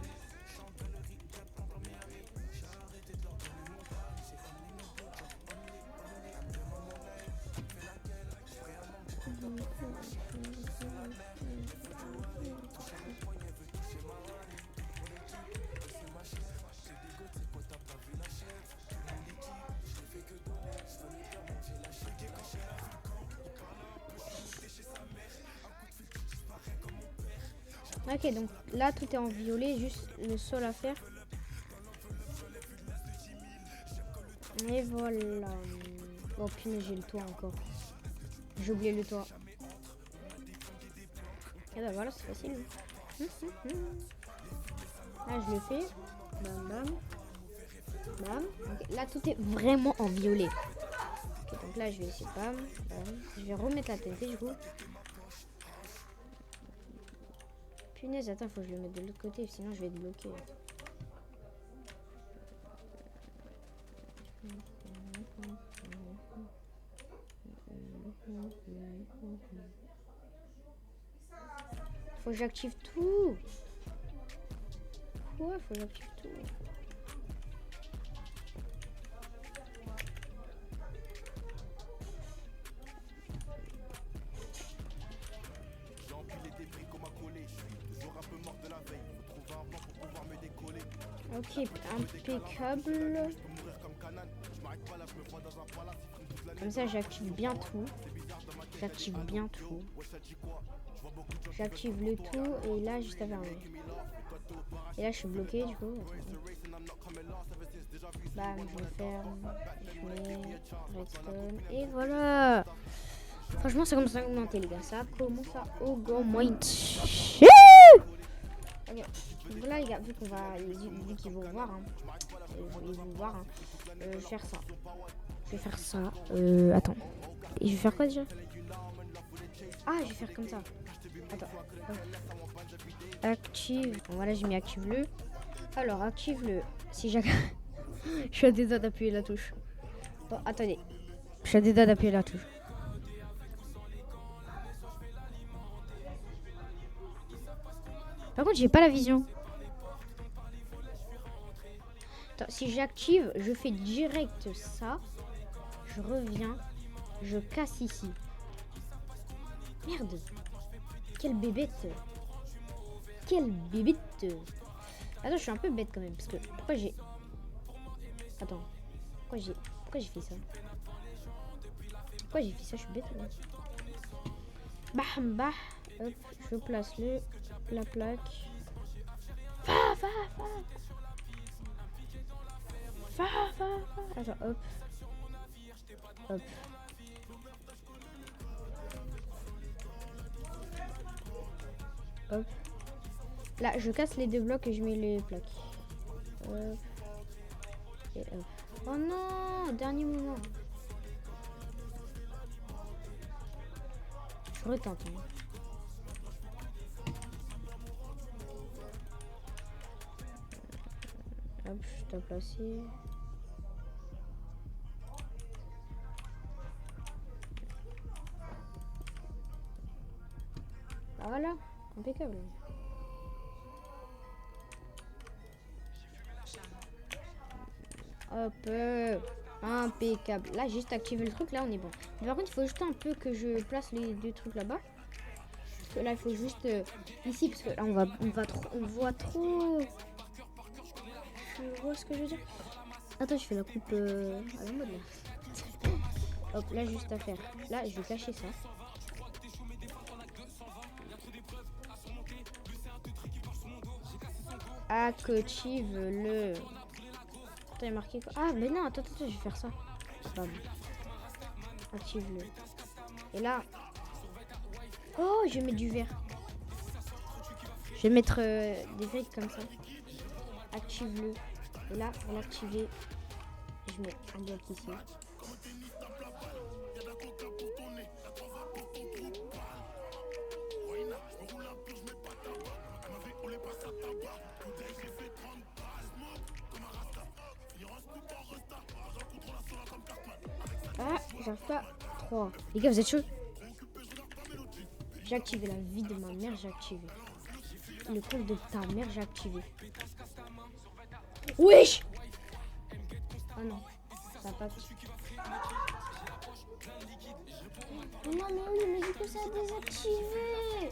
Ok, donc là tout est en violet, juste le sol à faire. Et voilà. Oh punaise, j'ai le toit encore. J'ai oublié le toit. Et bah voilà, c'est facile. Là je le fais. Bam bam. Bam. Okay, là tout est vraiment en violet. Okay, donc là je vais essayer bam, bam. Je vais remettre la TNT du coup. Punaise, attends, faut que je le mette de l'autre côté, sinon je vais être bloqué. Faut que j'active tout. Ouais, faut que j'active tout. Ok, impeccable. Comme ça, j'active bien tout. J'active le tout et là, juste à fermer. Et là, je suis bloqué du coup. Bam, je ferme. Je mets redstone et voilà. Franchement, ça commence à augmenter, les gars. Ça commence à augmenter. Ok. Donc là, les gars, vu qu'ils vont voir, ils vont voir, je vais faire ça. Attends. Et je vais faire quoi déjà? Ah, je vais faire comme ça. Attends. Active. Bon, voilà, j'ai mis active-le. Alors, active-le. Si j'active. Je suis à des doigts d'appuyer la touche. Bon, attendez. Je suis à des doigts d'appuyer la touche. Par contre, j'ai pas la vision. Attends, si j'active, je fais direct ça. Je reviens. Je casse ici. Merde. Quelle bébête. Attends, je suis un peu bête quand même. Parce que pourquoi j'ai... Attends. Pourquoi j'ai fait ça? Je suis bête. Bah. Hop, je place la plaque. Va. Attends, hop. Hop. Là, je casse les deux blocs et je mets les plaques. Hop. Et hop. Oh non, dernier moment. Je retente. Hop, je dois placer. Voilà, impeccable. Hop, impeccable. Là, juste activer le truc, là on est bon. Mais par contre, il faut juste un peu que je place les deux trucs là-bas. Parce que là, il faut juste ici, parce que là, on voit trop. Tu vois ce que je veux dire? Attends, je fais la coupe à la mode là. Hop, là, juste à faire. Là, je vais cacher ça. Active le. Attends, il est marqué quoi? Ah, mais non, attends, je vais faire ça. Bam. Active le. Et là. Oh, je vais mettre du verre. Je vais mettre des briques comme ça. Active le. Et là, pour l'activer, je mets un bloc ici. Ah, j'arrive pas. 3. Les gars, vous êtes chauds? J'ai activé la vie de ma mère, j'ai activé. Le compte de ta mère, j'ai activé. Wesh! Oh non, ça a pas fait. Oh non, mais oui, mais du coup, ça a désactivé.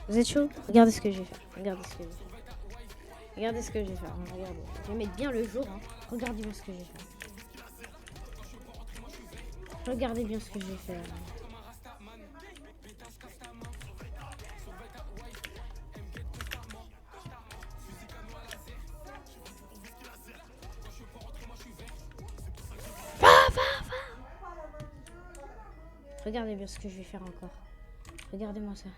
Vous êtes chaud? Regardez ce que je vais faire. Regardez ce que je vais faire. Regardez ce que je vais faire. Regardez. Je vais mettre bien le jour. Hein. Regardez bien ce que je vais faire. Regardez bien ce que je vais faire. Regardez bien ce que je vais faire encore. Regardez-moi ça.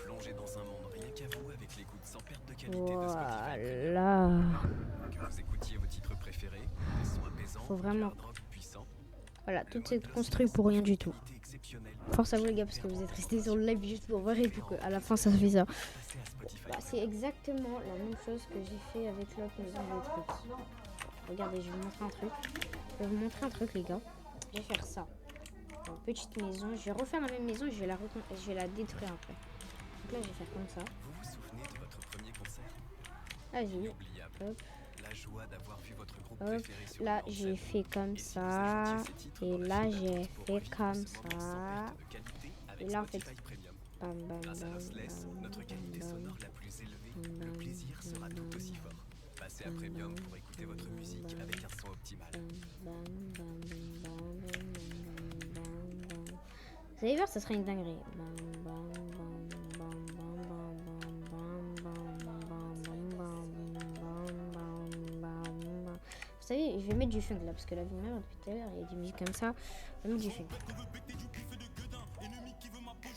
Plongez dans un monde rien qu'à vous avec l'écoute sans perte de qualité de Voilà. Spotify. Que vous écoutiez vos titres préférés, des sons apaisants, Faut vraiment. du hard rock puissant. Voilà, tout est construit pour rien du tout. Force à vous les gars parce que vous êtes restés sur le live juste pour voir et puis qu'à la fin ça se fait ça. Bah, c'est exactement la même chose que j'ai fait avec l'autre maison de trucs. Regardez, je vais vous montrer un truc. Je vais vous montrer un truc les gars. Je vais faire ça. Une petite maison. Je vais refaire la même maison et je vais la détruire après. Donc là je vais faire comme ça. Vous vous souvenez de votre premier concert? Vas-y. Hop. La joie d'avoir vu votre groupe Hop. préféré sur Là grande j'ai scène. fait comme ça. Et là j'ai fait comme ça. Et là en fait. Bam, bam, Grâce à bam, Lossless, bam, notre qualité bam, sonore la plus élevée, le bam, plaisir sera bam, tout aussi fort. Passez à Premium pour écouter votre musique avec un son optimal. Vous allez voir, ça sera une dinguerie. Vous savez, je vais mettre du funk là, parce que la lumière depuis tout à l'heure, il y a des musiques comme ça. Je vais mettre du funk.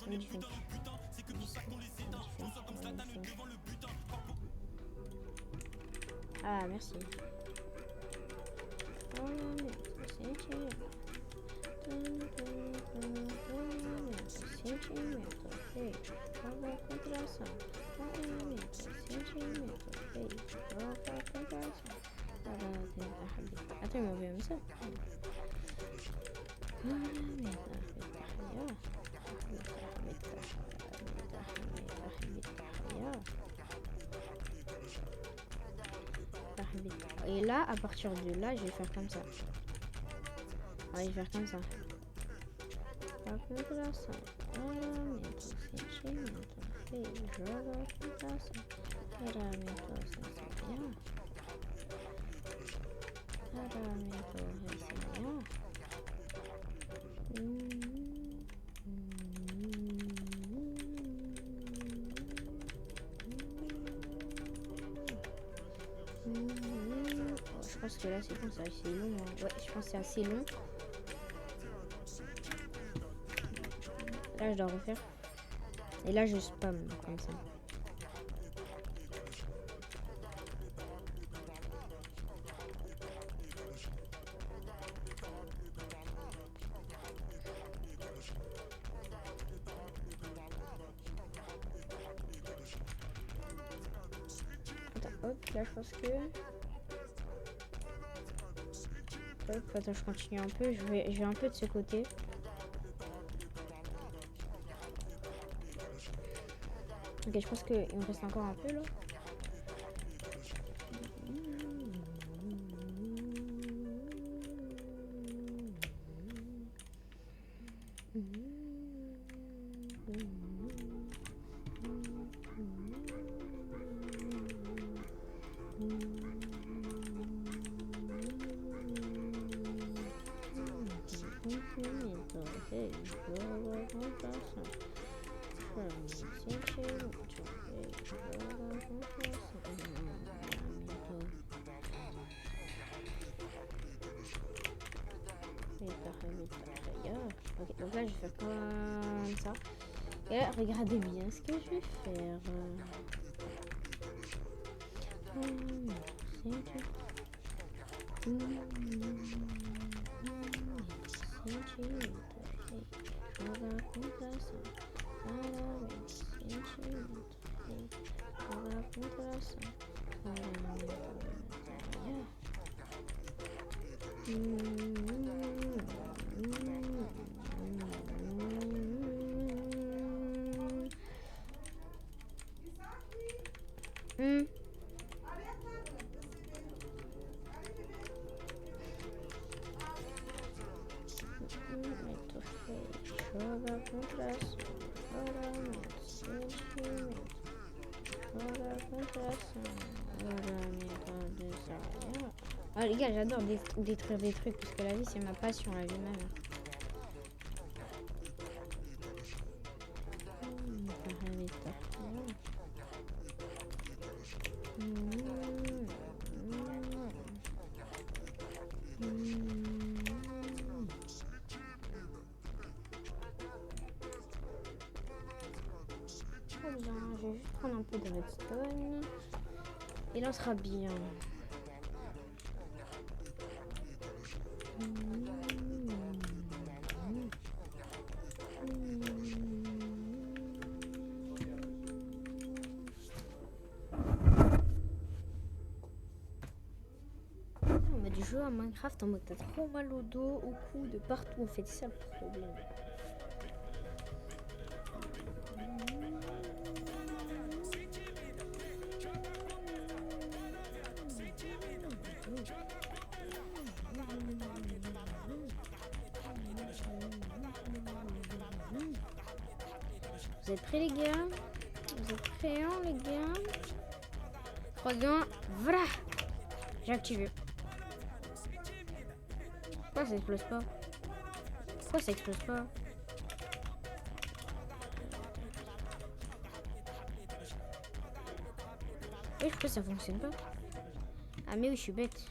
Je mets du funk. Ah, merci. Attends, il m'a envoyé un message. Et là, à partir de là, je vais faire comme ça. Ouais, je vais faire comme ça. Je pense que là c'est bon, c'est assez long. Hein. Ouais, je pense que c'est assez long. Là je dois refaire. Et là je spam comme ça. Attends, hop, là je pense que... Hop, attends, je continue un peu, je vais un peu de ce côté. Ok, je pense qu'il me reste encore un peu là. Ok, donc là je vais faire comme ça. Et là, regardez bien ce que je vais faire. Ah les gars, j'adore détruire des trucs parce que la vie c'est ma passion, la vie même. Je vais juste prendre un peu de redstone et là on sera bien. On m'a dû jouer à Minecraft en mode t'as trop mal au dos, au cou, de partout. En fait, c'est ça le problème. Vous êtes prêts les gars? Vous êtes prêts hein, les gars? 3, 2, 1, voilà! J'ai activé. Pourquoi ça explose pas? Pourquoi ça explose pas? Oui, pourquoi ça fonctionne pas? Ah mais oui, je suis bête.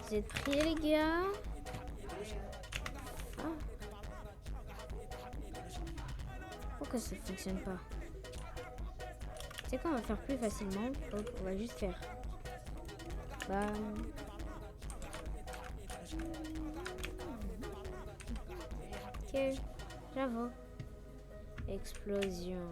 Vous êtes prêts les gars? Ah. Pourquoi ça fonctionne pas? C'est quoi, on va faire plus facilement. Donc on va juste faire bam. Ok, j'avoue. Explosion.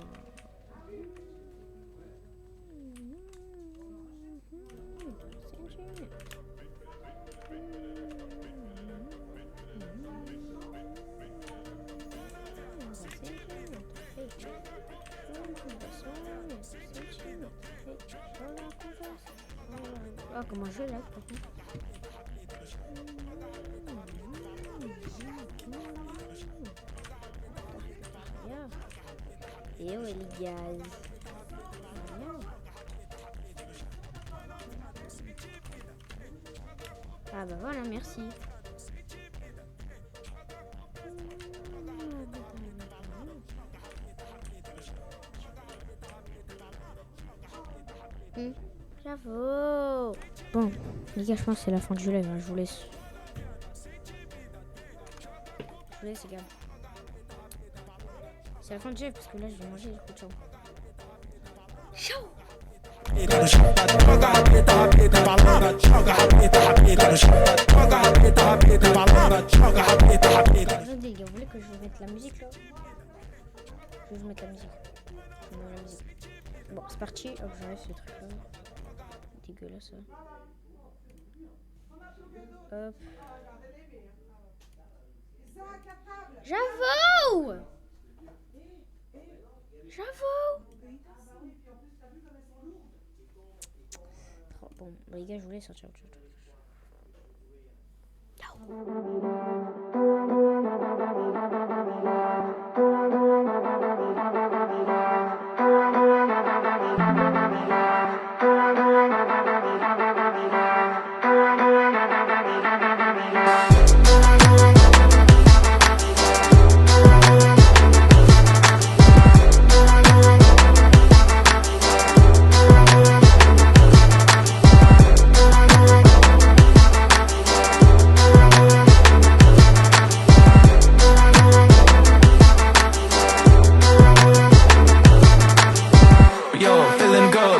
Oh, comment je là par contre. Et ouais les gars. Ah bah voilà, merci. J'avoue. Bon, les gars, je pense que c'est la fin du live. Hein. Je vous laisse. Les gars. C'est la fin du live parce que là, je vais manger. Du coup, ciao. Ciao. Attendez, les gars, vous voulez que je vous mette la musique là? Je vais vous mettre la musique. Bon, c'est parti. Hop, j'enlève ce truc là. Dégueulasse. Hop. J'avoue! J'avoue! Oh, bon, les gars, je voulais sortir.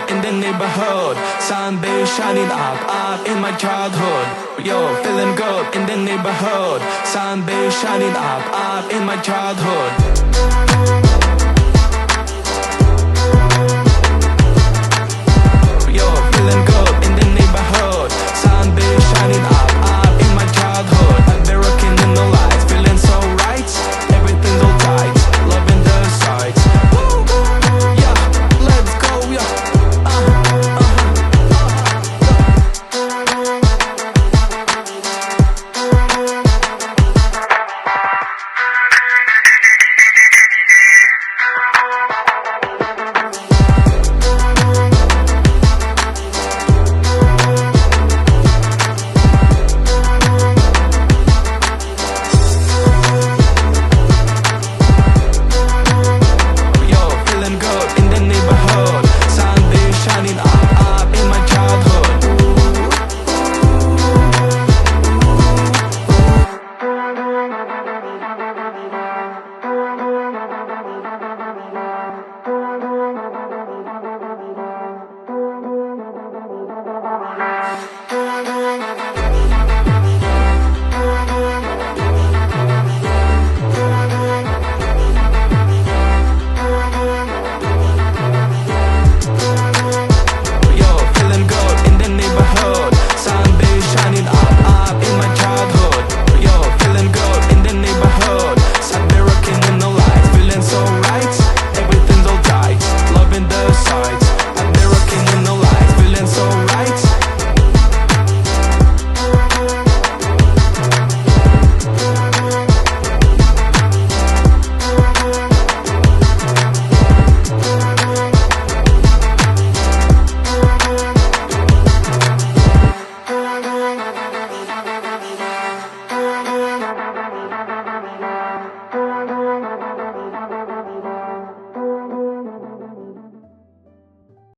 good in the neighborhood. Sunday shining up in my childhood. Yo, feeling good in the neighborhood. Sunday shining up in my childhood.